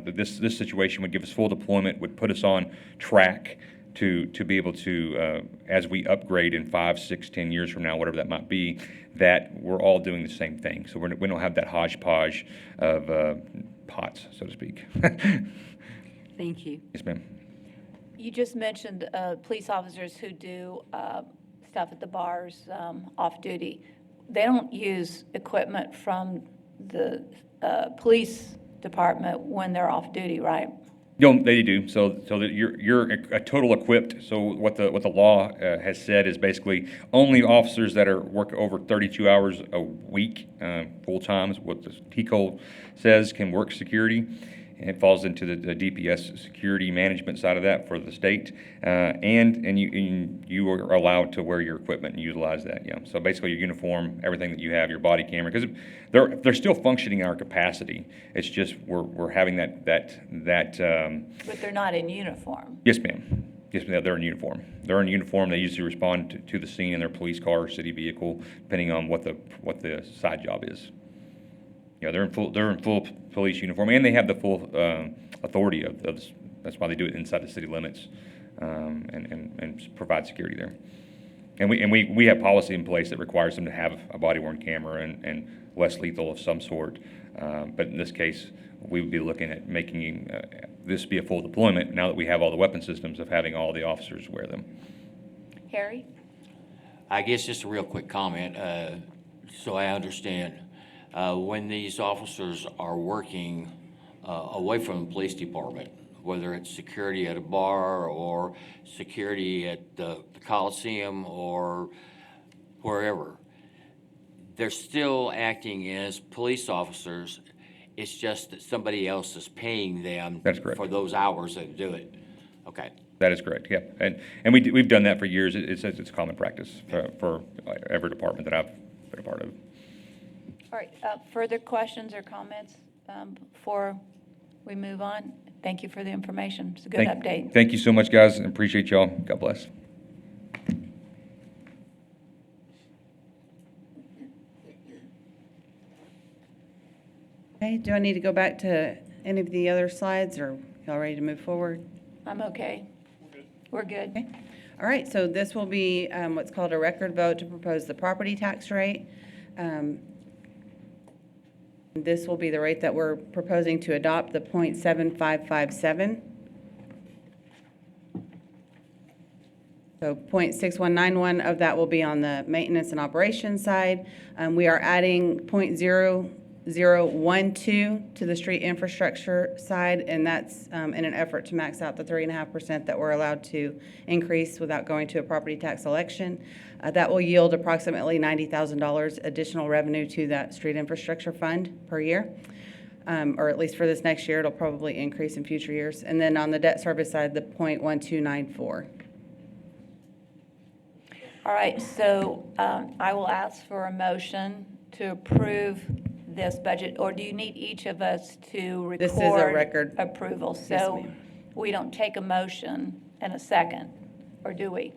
this situation would give us full deployment, would put us on track to be able to, as we upgrade in 5, 6, 10 years from now, whatever that might be, that we're all doing the same thing. So we don't have that hodgepodge of pots, so to speak. Thank you. Yes, ma'am. You just mentioned police officers who do stuff at the bars off duty. They don't use equipment from the police department when they're off duty, right? No, they do. So that you're a total equipped. So what the law has said is basically only officers that are work over 32 hours a week, full time, is what the TCO says, can work security. And it falls into the DPS security management side of that for the state, and you are allowed to wear your equipment and utilize that. Yeah. So basically, your uniform, everything that you have, your body camera, because they're still functioning in our capacity. It's just we're having that. But they're not in uniform. Yes, ma'am. Yes, ma'am. They're in uniform. They're in uniform. They usually respond to the scene in their police car or city vehicle, depending on what the side job is. Yeah, they're in full police uniform, and they have the full authority of that's why they do it inside the city limits, and provide security there. And we have policy in place that requires them to have a body-worn camera and less lethal of some sort. But in this case, we would be looking at making this be a full deployment now that we have all the weapon systems of having all the officers wear them. Harry? I guess just a real quick comment, so I understand. When these officers are working away from the police department, whether it's security at a bar or security at the Coliseum or wherever, they're still acting as police officers. It's just that somebody else is paying them for those hours that do it. Okay. That is correct, yeah. And we've done that for years. It's common practice for every department that I've been a part of. All right, further questions or comments before we move on? Thank you for the information. It's a good update. Thank you so much, guys, and appreciate y'all. God bless. Okay, do I need to go back to any of the other slides, or y'all ready to move forward? I'm okay. We're good. Okay. All right, so this will be what's called a record vote to propose the property tax rate. This will be the rate that we're proposing to adopt, the 0.7557. So 0.6191 of that will be on the maintenance and operations side. We are adding 0.0012 to the street infrastructure side, and that's in an effort to max out the 3.5% that we're allowed to increase without going to a property tax election. That will yield approximately $90,000 additional revenue to that street infrastructure fund per year, or at least for this next year. It'll probably increase in future years. And then on the debt service side, the 0.1294. All right, so I will ask for a motion to approve this budget, or do you need each of us to record This is a record approval? Yes, So ma'am. we don't take a motion and a second, or do we?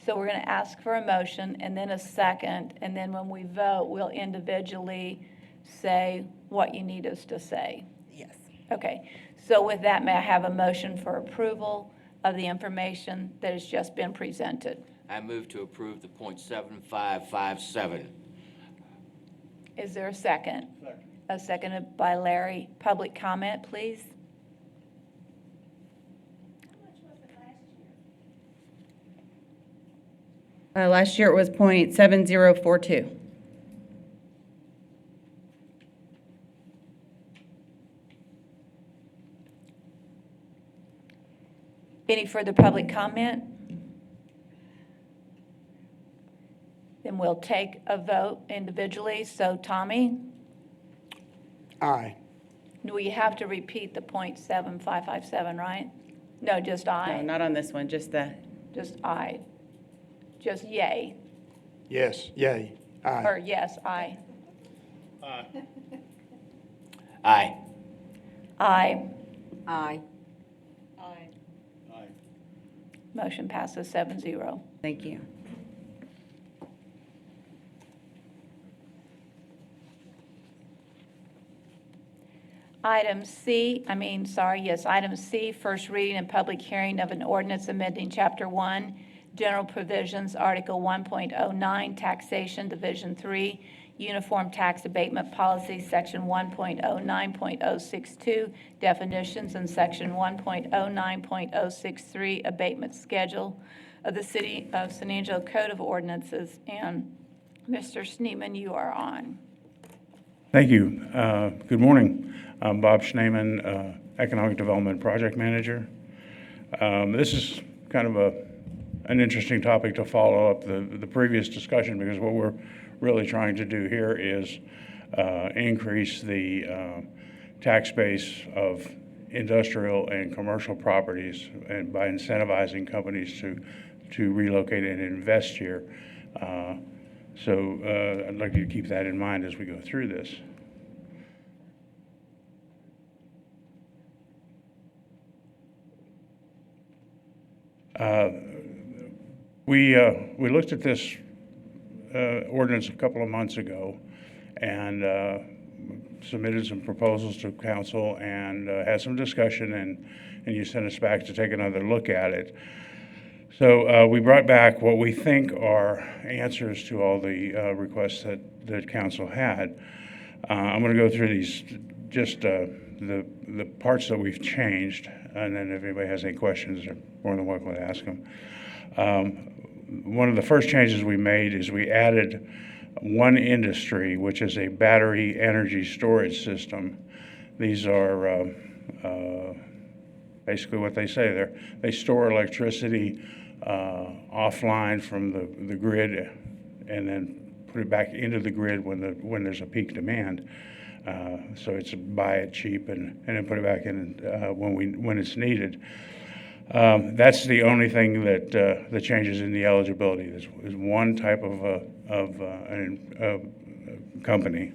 So we're going to ask for a motion and then a second, and then when we vote, we'll individually say what you need us to say. Yes. Okay, so with that, may I have a motion for approval of the information that has just been presented? I move to approve the .7557. Is there a second? A seconded by Larry. Public comment, please. Last year it was .7042. Any further public comment? Then we'll take a vote individually. So Tommy, Aye. do we have to repeat the .7557, right? No, just No, aye. not on this one, just the, Just aye. Just yay. Yes, yay, aye. Or yes, aye. Aye. Aye. Aye. Motion passes 7-0. thank you. Item C, first reading and public hearing of an ordinance amending Chapter 1, General Provisions, Article 1.09, Taxation, Division 3, Uniform Tax Abatement Policy, Section 1.09.062, Definitions, and Section 1.09.063, Abatement Schedule of the City of San Angelo Code of Ordinances. And Mr. Schneeman, you are on. Thank you. Good morning. I'm Bob Schneeman, Economic Development Project Manager. This is kind of an interesting topic to follow up the previous discussion, because what we're really trying to do here is increase the tax base of industrial and commercial properties, and by incentivizing companies to relocate and invest here. So I'd like you to keep that in mind as we go through this. We looked at this ordinance a couple of months ago and submitted some proposals to council and had some discussion, and you sent us back to take another look at it. So we brought back what we think are answers to all the requests that council had. I'm going to go through these, just the parts that we've changed, and then if anybody has any questions, they're more than welcome to ask them. One of the first changes we made is we added one industry, which is a battery energy storage system. These are basically what they say. They store electricity offline from the grid and then put it back into the grid when there's a peak demand. So it's buy it cheap and then put it back in when it's needed. That's the only thing that changes in the eligibility. There's one type of company.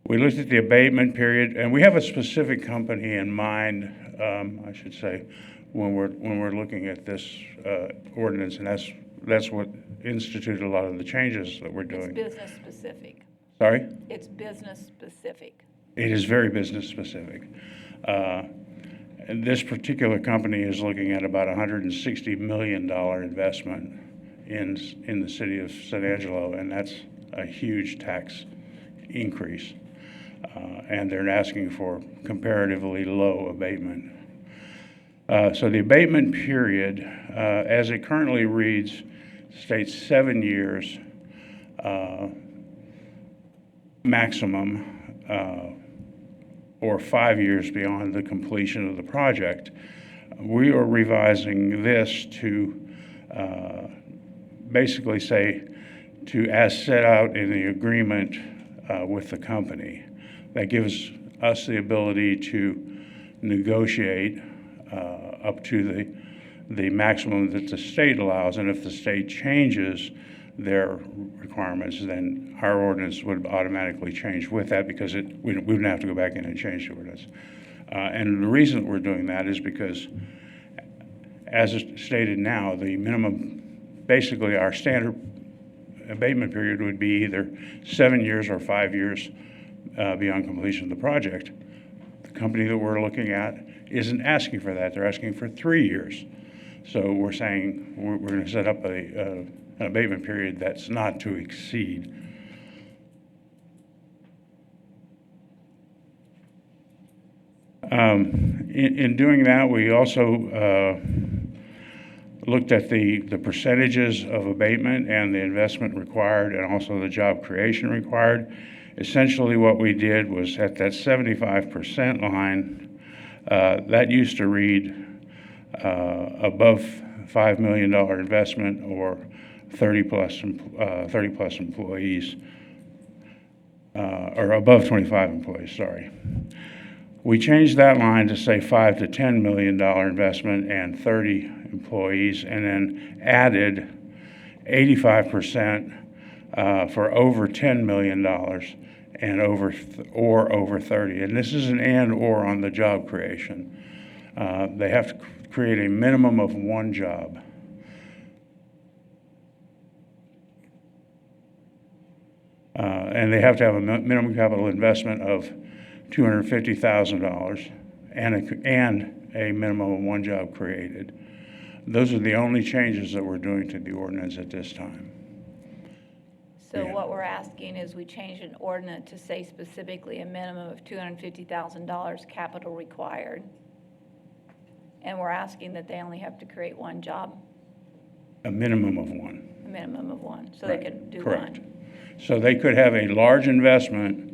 We looked at the abatement period, and we have a specific company in mind, I should say, when we're looking at this ordinance, and that's what instituted a lot of the changes that we're doing. It's business specific. Sorry? It's business specific. It is very business specific. And this particular company is looking at about $160 million investment in the city of San Angelo, and that's a huge tax increase. And they're asking for comparatively low abatement. So the abatement period, as it currently reads, states 7 years maximum, or 5 years beyond the completion of the project. We are revising this to basically say, as set out in the agreement with the company. That gives us the ability to negotiate up to the maximum that the state allows, and if the state changes their requirements, then our ordinance would automatically change with that, because we wouldn't have to go back in and change the ordinance. And the reason that we're doing that is because, as stated now, the minimum, basically our standard abatement period would be either 7 years or 5 years beyond completion of the project. The company that we're looking at isn't asking for that. They're asking for 3 years. So we're saying we're going to set up an abatement period that's not to exceed. In doing that, we also looked at the percentages of abatement and the investment required and also the job creation required. Essentially what we did was at that 75% line, that used to read above $5 million investment or 30 plus employees, or above 25 employees, sorry. We changed that line to say $5 to $10 million investment and 30 employees, and then added 85% for over $10 million and over 30. And this is an and or on the job creation. They have to create a minimum of one job. And they have to have a minimum capital investment of $250,000 and a minimum of one job created. Those are the only changes that we're doing to the ordinance at this time. So what we're asking is we change an ordinance to say specifically a minimum of $250,000 capital required. And we're asking that they only have to create one job, A minimum of one. a minimum of one, so Right. they can do Correct. one. So they could have a large investment,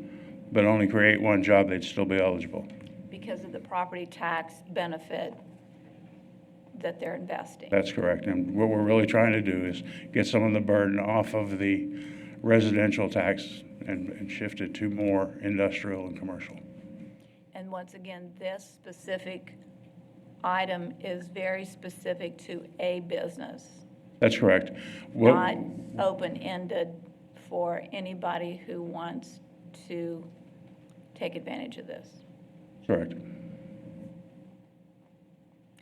but only create one job, they'd still be eligible. Because of the property tax benefit that they're investing. That's correct. And what we're really trying to do is get some of the burden off of the residential tax and shift it to more industrial and commercial. And once again, this specific item is very specific to a business, That's correct. not open-ended for anybody who wants to take advantage of this. Correct.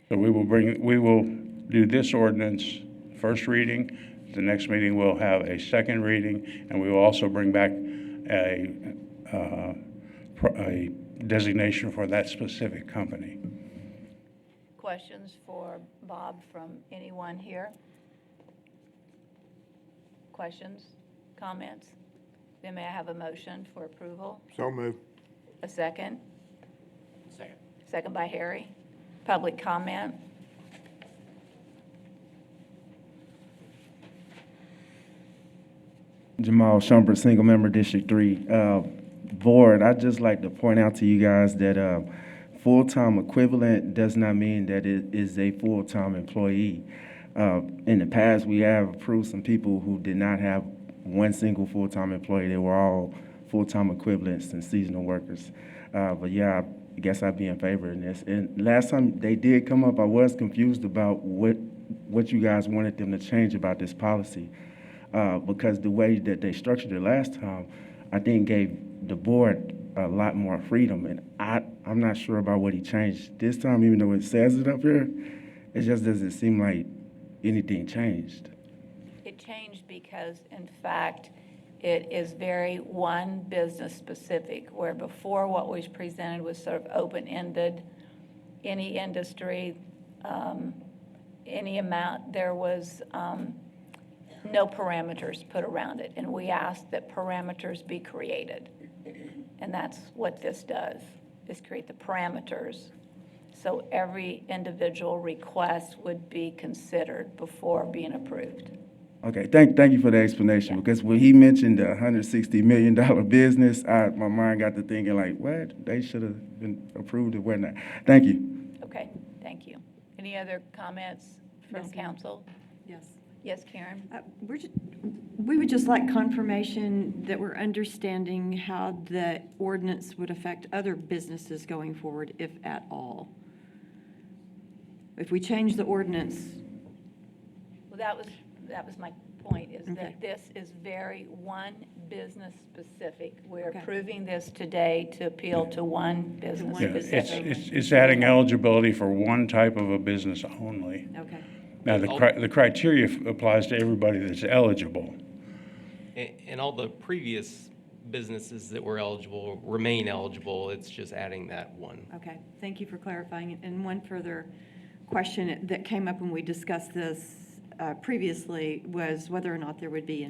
So we will do this ordinance, first reading. The next meeting we'll have a second reading, and we will also bring back a designation for that specific company. Questions for Bob from anyone here? Questions, comments? Then may I have a motion for approval? So moved. A second? Second. Second by Harry. Public comment? Jamal Shumpert, single member, District 3. Board, I'd just like to point out to you guys that full-time equivalent does not mean that it is a full-time employee. In the past, we have approved some people who did not have one single full-time employee. They were all full-time equivalents and seasonal workers. But yeah, I guess I'd be in favor of this. And last time they did come up, I was confused about what you guys wanted them to change about this policy. Because the way that they structured it last time, I think gave the board a lot more freedom. And I'm not sure about what he changed this time, even though it says it up here. It just doesn't seem like anything changed. It changed because, in fact, it is very one business specific, where before what was presented was sort of open-ended, any industry, any amount, there was no parameters put around it. And we asked that parameters be created. And that's what this does, is create the parameters. So every individual request would be considered before being approved. Okay, thank you for the explanation, because when he mentioned the $160 million business, my mind got to thinking like, what? They should have been approved or whatnot. Thank you. Okay, thank you. Any other comments from council? Yes. Yes, Karen? We would just like confirmation that we're understanding how the ordinance would affect other businesses going forward, if at all. If we change the ordinance. Well, that was my point, is that this is very one business specific. We're approving this today to appeal to one business Yeah, specific. it's adding eligibility for one type of a business only. Okay. Now, the criteria applies to everybody that's eligible. And all the previous businesses that were eligible remain eligible. It's just adding that one. Okay, thank you for clarifying. And one further question that came up when we discussed this previously was whether or not there would be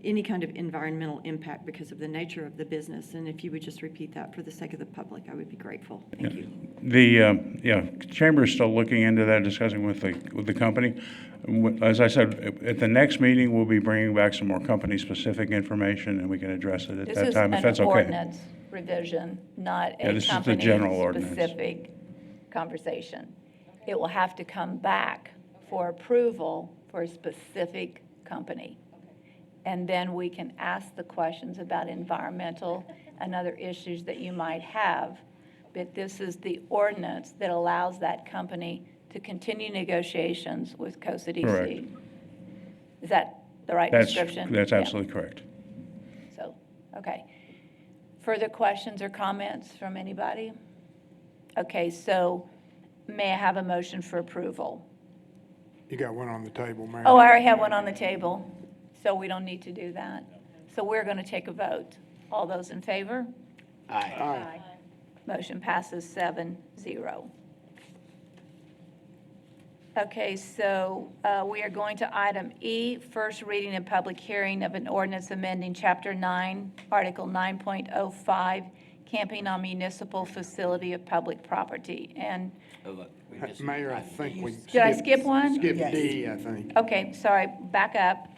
any kind of environmental impact because of the nature of the business. And if you would just repeat that for the sake of the public, I would be grateful. Thank you. The chamber is still looking into that, discussing with the company. As I said, at the next meeting, we'll be bringing back some more company-specific information, and we can address it at that time, if that's This is okay. an ordinance revision, not Yeah, a this is the general ordinance. company-specific conversation. It will have to come back for approval for a specific company. And then we can ask the questions about environmental and other issues that you might have. But this is the ordinance that allows that company to continue negotiations with COSA DC. Correct. Is that the right description? That's Yeah. absolutely correct. So, okay. Further questions or comments from anybody? Okay, so may I have a motion for approval? You got one on the table, Mayor. Oh, I already have one on the table, so we don't need to do that. So we're going to take a vote. All those in favor? Aye. Motion passes 7-0. Okay, so we are going to item E, first reading and public hearing of an ordinance amending Chapter 9, Article 9.05, camping on municipal facility of public property. And Mayor, I think we. did I skip one? Skip D, I think. Okay, sorry, back up.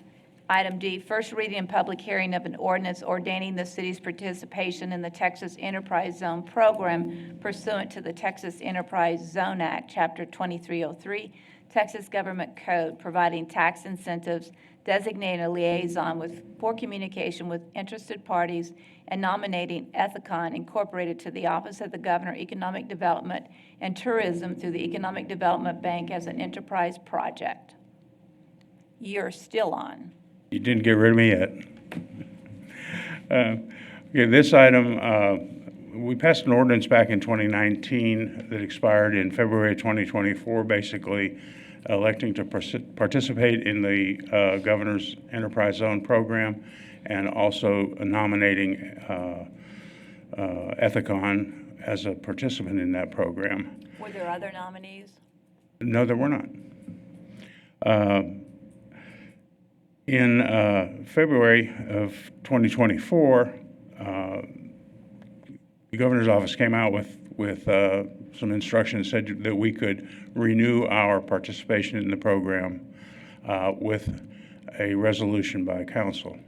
Item D, first reading and public hearing of an ordinance ordaining the city's participation in the Texas Enterprise Zone Program pursuant to the Texas Enterprise Zone Act, Chapter 2303, Texas Government Code, providing tax incentives, designating a liaison for communication with interested parties, and nominating Ethicon Incorporated to the Office of the Governor, Economic Development and Tourism through the Economic Development Bank as an enterprise project. You're still on. You didn't get rid of me yet. Okay, this item, we passed an ordinance back in 2019 that expired in February 2024, basically electing to participate in the Governor's Enterprise Zone Program and also nominating Ethicon as a participant in that program. Were there other nominees? No, there were not. In February of 2024, the governor's office came out with some instructions, said that we could renew our participation in the program with a resolution by council.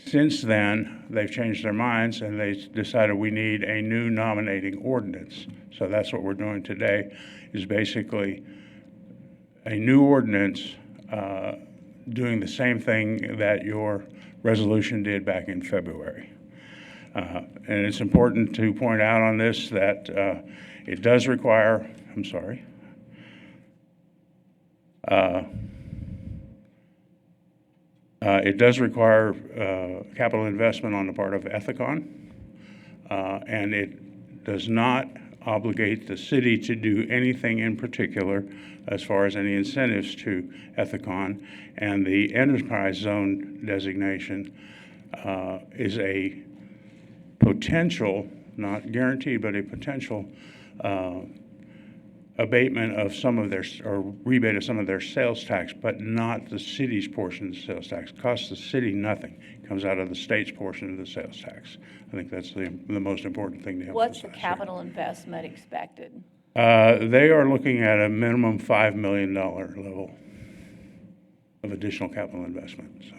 Since then, they've changed their minds and they decided we need a new nominating ordinance. So that's what we're doing today, is basically a new ordinance doing the same thing that your resolution did back in February. And it's important to point out on this that it does require, I'm sorry, it does require capital investment on the part of Ethicon, and it does not obligate the city to do anything in particular as far as any incentives to Ethicon. And the enterprise zone designation is a potential, not guaranteed, but a potential abatement of some of their, or rebate of some of their sales tax, but not the city's portion of the sales tax. It costs the city nothing. It comes out of the state's portion of the sales tax. I think that's the most important thing to emphasize. What's the capital investment expected? They are looking at a minimum $5 million level of additional capital investment. So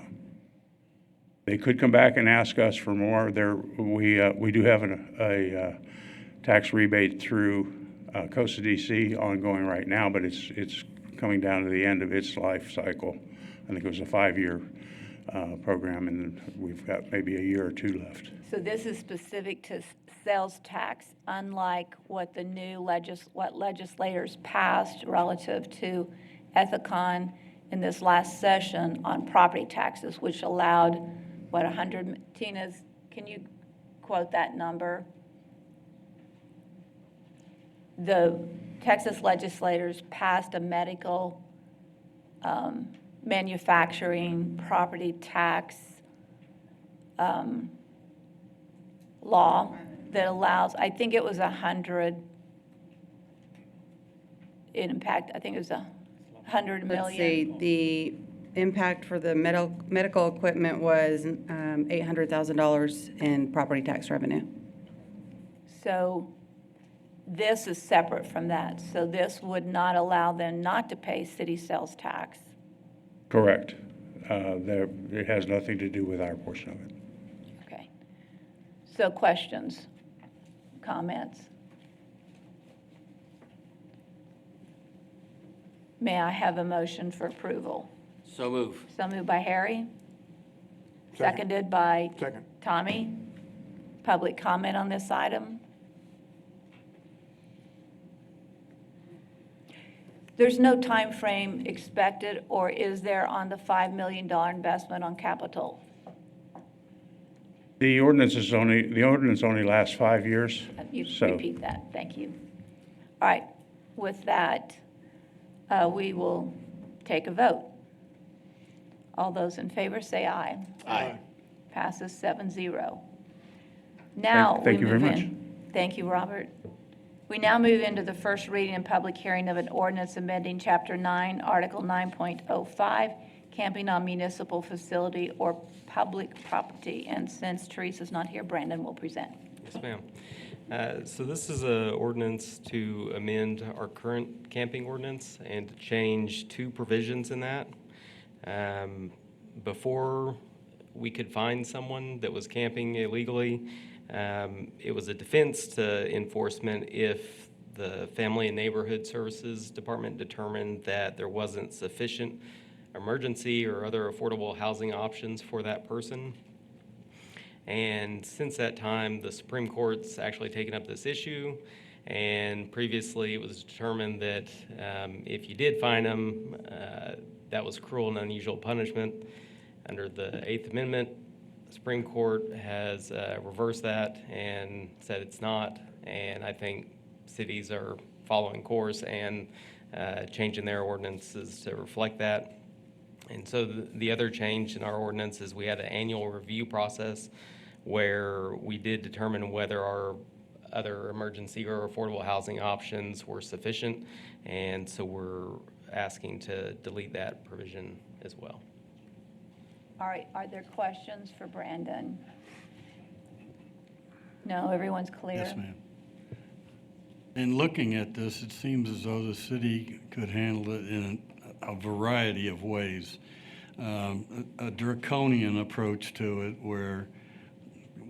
they could come back and ask us for more. We do have a tax rebate through COSA DC ongoing right now, but it's coming down to the end of its life cycle. I think it was a 5-year program, and we've got maybe a year or two left. So this is specific to sales tax, unlike what the new legislators passed relative to Ethicon in this last session on property taxes, which allowed, what, 100, Tina's, can you quote that number? The Texas legislators passed a medical manufacturing property tax law that allows, I think it was 100 in impact, I think it was 100 million. Let's see, the impact for the medical equipment was $800,000 in property tax revenue. So this is separate from that. So this would not allow them not to pay city sales tax. Correct. It has nothing to do with our portion of it. Okay. So questions, comments? May I have a motion for approval? So move. So moved by Harry. Seconded by Second. Tommy. Public comment on this item? There's no time frame expected, or is there on the $5 million investment on capital? The ordinance only lasts 5 years. You so repeat that, thank you. All right, with that, we will take a vote. All those in favor say aye. Aye. Passes 7-0. Now Thank we you very move much. in. Thank you, Robert. We now move into the first reading and public hearing of an ordinance amending Chapter 9, Article 9.05, camping on municipal facility or public property. And since Teresa's not here, Brandon will present. Yes, ma'am. So this is an ordinance to amend our current camping ordinance and to change 2 provisions in that. Before we could find someone that was camping illegally, it was a defense to enforcement if the Family and Neighborhood Services Department determined that there wasn't sufficient emergency or other affordable housing options for that person. And since that time, the Supreme Court's actually taken up this issue, and previously it was determined that if you did find them, that was cruel and unusual punishment. Under the 8th Amendment, the Supreme Court has reversed that and said it's not, and I think cities are following course and changing their ordinances to reflect that. And so the other change in our ordinance is we had an annual review process where we did determine whether our other emergency or affordable housing options were sufficient, and so we're asking to delete that provision as well. All right, are there questions for Brandon? No, everyone's clear? Yes, ma'am. In looking at this, it seems as though the city could handle it in a variety of ways. A draconian approach to it where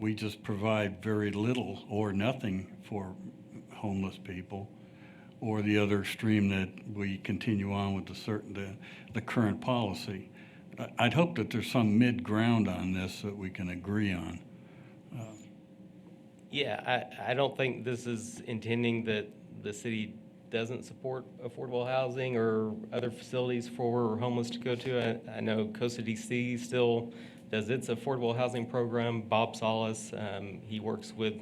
we just provide very little or nothing for homeless people, or the other extreme that we continue on with the current policy. I'd hope that there's some mid-ground on this that we can agree on. Yeah, I don't think this is intending that the city doesn't support affordable housing or other facilities for homeless to go to. I know Costa DC still does its affordable housing program. Bob Solis, he works with,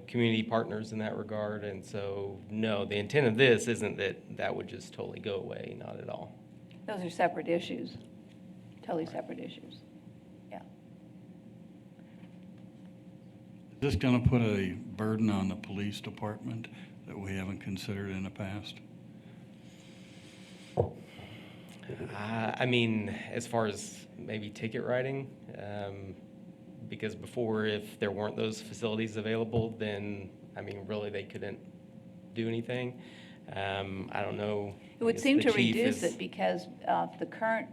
community partners in that regard. And so, no, the intent of this isn't that that would just totally go away, not at all. Those are separate issues, totally separate issues. Yeah. Is this going to put a burden on the police department that we haven't considered in the past? I mean, as far as maybe ticket writing, because before, if there weren't those facilities available, then, really, they couldn't do anything. I don't know. It would if seem the to chief reduce is- it because the current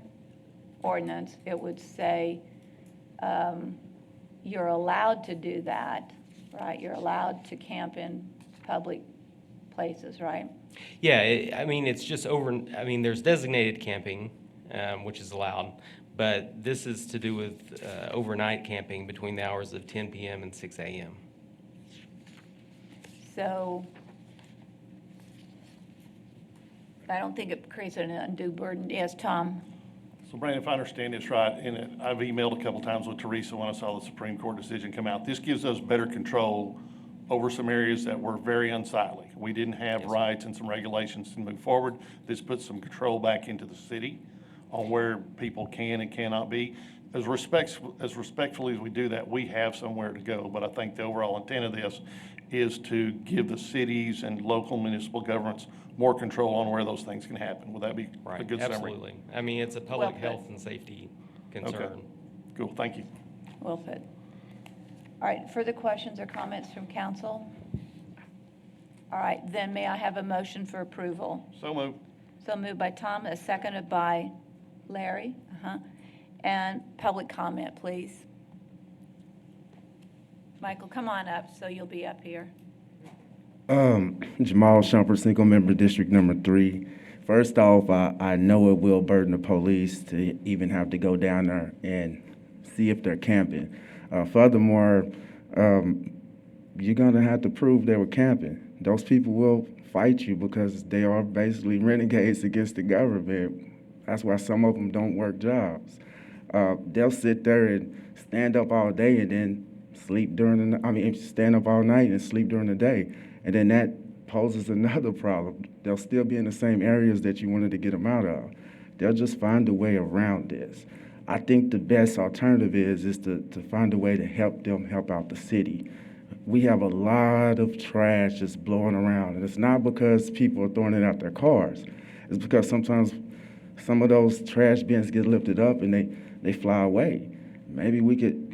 ordinance, it would say you're allowed to do that, right? You're allowed to camp in public places, right? Yeah, it's just there's designated camping, which is allowed, but this is to do with overnight camping between the hours of 10 p.m. and 6 a.m. So I don't think it creates an undue burden. Yes, Tom? So Brandon, if I understand this right, and I've emailed a couple times with Teresa when I saw the Supreme Court decision come out, this gives us better control over some areas that were very unsightly. We didn't have rights and some regulations to move forward. This puts some control back into the city on where people can and cannot be. as respectfully as we do that, we have somewhere to go. But I think the overall intent of this is to give the cities and local municipal governments more control on where those things can happen. Would that be a good summary? Absolutely. I mean, it's a public health and safety concern. Okay. Cool, thank you. Well put. All right, further questions or comments from council? All right, then may I have a motion for approval? So moved. So moved by Thomas, seconded by Larry. And public comment, please. Michael, come on up, so you'll be up here. Jamal Shumpert, single member District Number 3. First off, I know it will burden the police to even have to go down there and see if they're camping. Furthermore, you're gonna have to prove they were camping. Those people will fight you because they are basically renegades against the government. That's why some of them don't work jobs. They'll sit there and stand up all day and then sleep during the, stand up all night and sleep during the day. And then that poses another problem. They'll still be in the same areas that you wanted to get them out of. They'll just find a way around this. I think the best alternative is to find a way to help them help out the city. We have a lot of trash just blowing around, and it's not because people are throwing it out their cars. It's because sometimes some of those trash bins get lifted up and they fly away. Maybe we could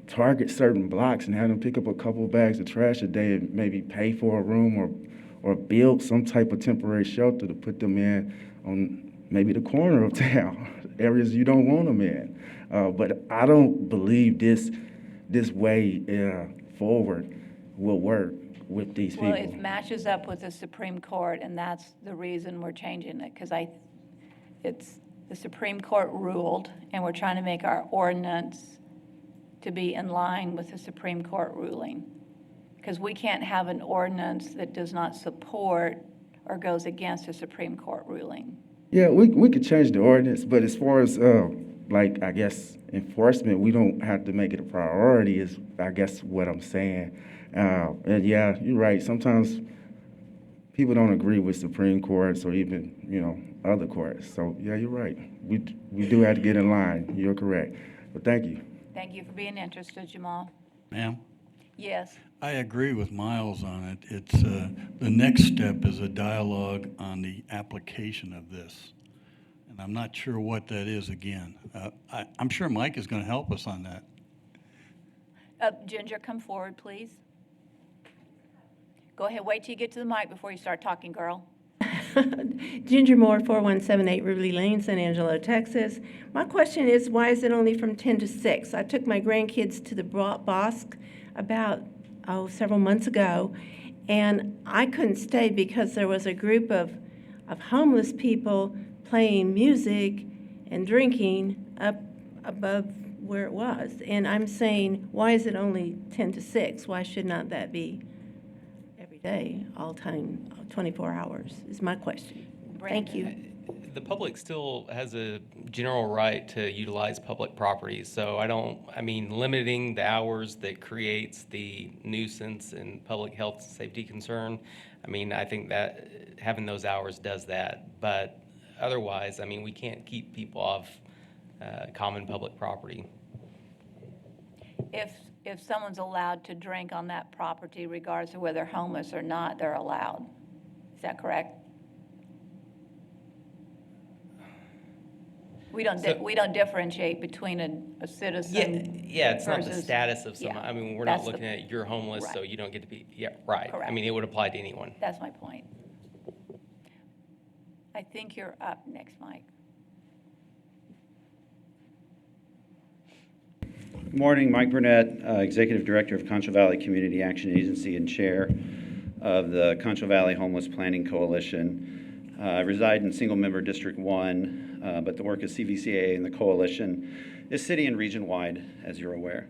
target certain blocks and have them pick up a couple bags of trash a day and maybe pay for a room or build some type of temporary shelter to put them in on maybe the corner of town, areas you don't want them in. But I don't believe this way forward will work with these people. Well, it matches up with the Supreme Court, and that's the reason we're changing it, because it's the Supreme Court ruled, and we're trying to make our ordinance to be in line with the Supreme Court ruling. Because we can't have an ordinance that does not support or goes against a Supreme Court ruling. Yeah, we could change the ordinance, but as far as I guess enforcement, we don't have to make it a priority is I guess what I'm saying. And yeah, you're right. Sometimes people don't agree with Supreme Courts or even, other courts. So yeah, you're right. We do have to get in line. You're correct. But thank you. Thank you for being interested, Jamal. Ma'am? Yes. I agree with Miles on it. It's, the next step is a dialogue on the application of this. And I'm not sure what that is again. I'm sure Mike is going to help us on that. Ginger, come forward, please. Go ahead, wait till you get to the mic before you start talking, girl. Ginger Moore, 4178 Ruby Lane, San Angelo, Texas. My question is, why is it only from 10 to 6? I took my grandkids to the Bosque about, several months ago, and I couldn't stay because there was a group of homeless people playing music and drinking up above where it was. And I'm saying, why is it only 10 to 6? Why should not that be every day, all time, 24 hours, is my question. Thank you. The public still has a general right to utilize public properties, so limiting the hours that creates the nuisance and public health and safety concern, I think that having those hours does that. But otherwise, we can't keep people off common public property. If someone's allowed to drink on that property, regardless of whether they're homeless or not, they're allowed. Is that correct? We don't differentiate between a citizen. Yeah, it's not the versus- status of someone. yeah, We're not that's looking at you're homeless, right. so you don't get to be. Yeah, right. Correct. It would apply to anyone. That's my point. I think you're up next, Mike. Good morning, Mike Burnett, Executive Director of Concho Valley Community Action Agency and Chair of the Concho Valley Homeless Planning Coalition. I reside in single-member District 1, but the work of CVCA and the coalition is city and region-wide, as you're aware.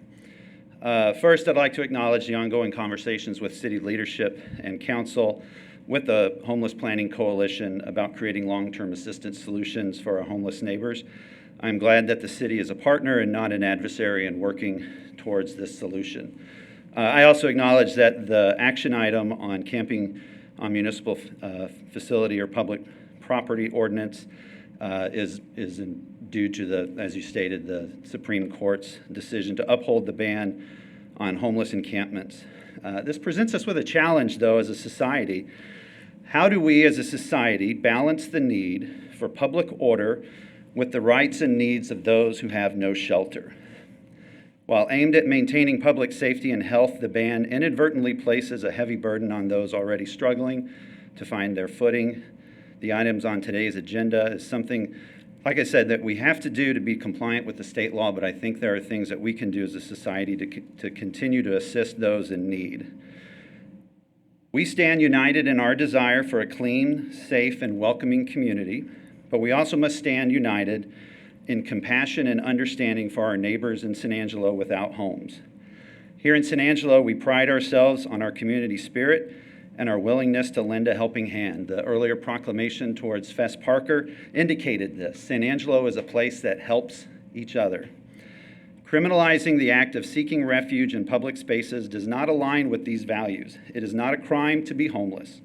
First, I'd like to acknowledge the ongoing conversations with city leadership and council with the Homeless Planning Coalition about creating long-term assistance solutions for our homeless neighbors. I'm glad that the city is a partner and not an adversary in working towards this solution. I also acknowledge that the action item on camping on municipal facility or public property ordinance is in due to the, as you stated, the Supreme Court's decision to uphold the ban on homeless encampments. This presents us with a challenge, though, as a society. How do we, as a society, balance the need for public order with the rights and needs of those who have no shelter? While aimed at maintaining public safety and health, the ban inadvertently places a heavy burden on those already struggling to find their footing. The items on today's agenda is something, like I said, that we have to do to be compliant with the state law, but I think there are things that we can do as a society to continue to assist those in need. We stand united in our desire for a clean, safe, and welcoming community, but we also must stand united in compassion and understanding for our neighbors in San Angelo without homes. Here in San Angelo, we pride ourselves on our community spirit and our willingness to lend a helping hand. The earlier proclamation towards Fess Parker indicated this. San Angelo is a place that helps each other. Criminalizing the act of seeking refuge in public spaces does not align with these values. It is not a crime to be homeless.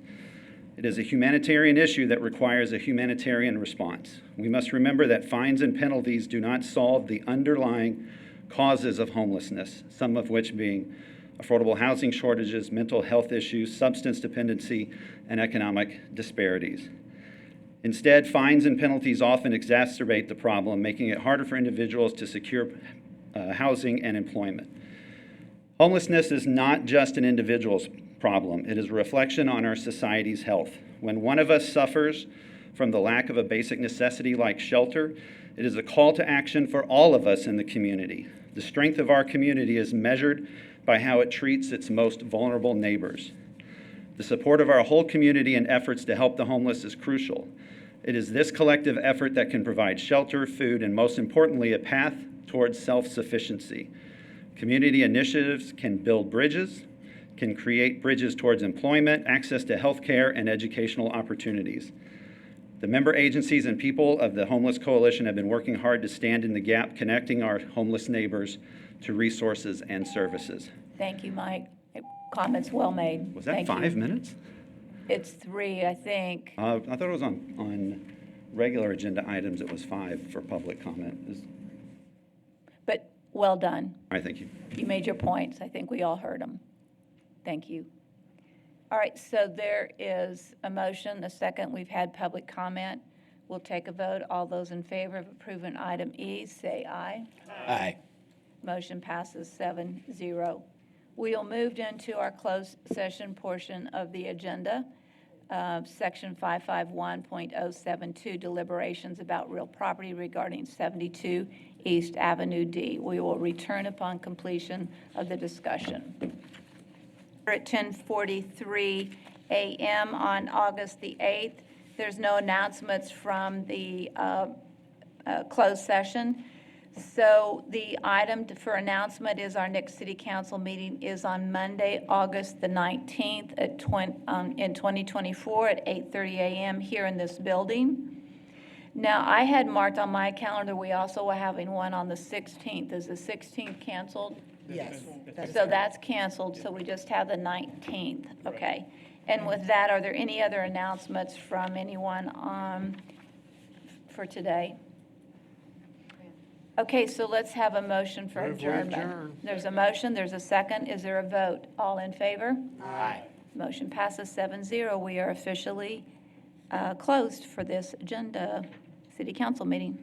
It is a humanitarian issue that requires a humanitarian response. We must remember that fines and penalties do not solve the underlying causes of homelessness, some of which being affordable housing shortages, mental health issues, substance dependency, and economic disparities. Instead, fines and penalties often exacerbate the problem, making it harder for individuals to secure housing and employment. Homelessness is not just an individual's problem. It is a reflection on our society's health. When one of us suffers from the lack of a basic necessity like shelter, it is a call to action for all of us in the community. The strength of our community is measured by how it treats its most vulnerable neighbors. The support of our whole community and efforts to help the homeless is crucial. It is this collective effort that can provide shelter, food, and most importantly, a path towards self-sufficiency. Community initiatives can build bridges, can create bridges towards employment, access to health care, and educational opportunities. The member agencies and people of the Homeless Coalition have been working hard to stand in the gap, connecting our homeless neighbors to resources and services. Thank you, Mike. Comments well made. Was that Thank 5 you. minutes? It's 3, I think. I thought it was on regular agenda items, it was 5 for public comment. But well done. All right, thank you. You made your points. I think we all heard them. Thank you. All right, so there is a motion, a second. We've had public comment. We'll take a vote. All those in favor of approving item E, say aye. Aye. Motion passes 7-0. We'll move into our closed session portion of the agenda. Section 551.072, deliberations about real property regarding 72 East Avenue D. We will return upon completion of the discussion. At 10:43 a.m. on August the 8th. There's no announcements from the closed session. So the item for announcement is our next city council meeting is on Monday, August the 19th in 2024 at 8:30 a.m. here in this building. Now, I had marked on my calendar, we also were having one on the 16th. Is the 16th canceled? Yes. So that's canceled, so we just have the 19th, okay. And with that, are there any other announcements from anyone for today? Okay, so let's have a motion for Move we adjournment. adjourn. There's a motion, there's a second, is there a vote? All in favor? Aye. Motion passes 7-0. We are officially closed for this agenda city council meeting.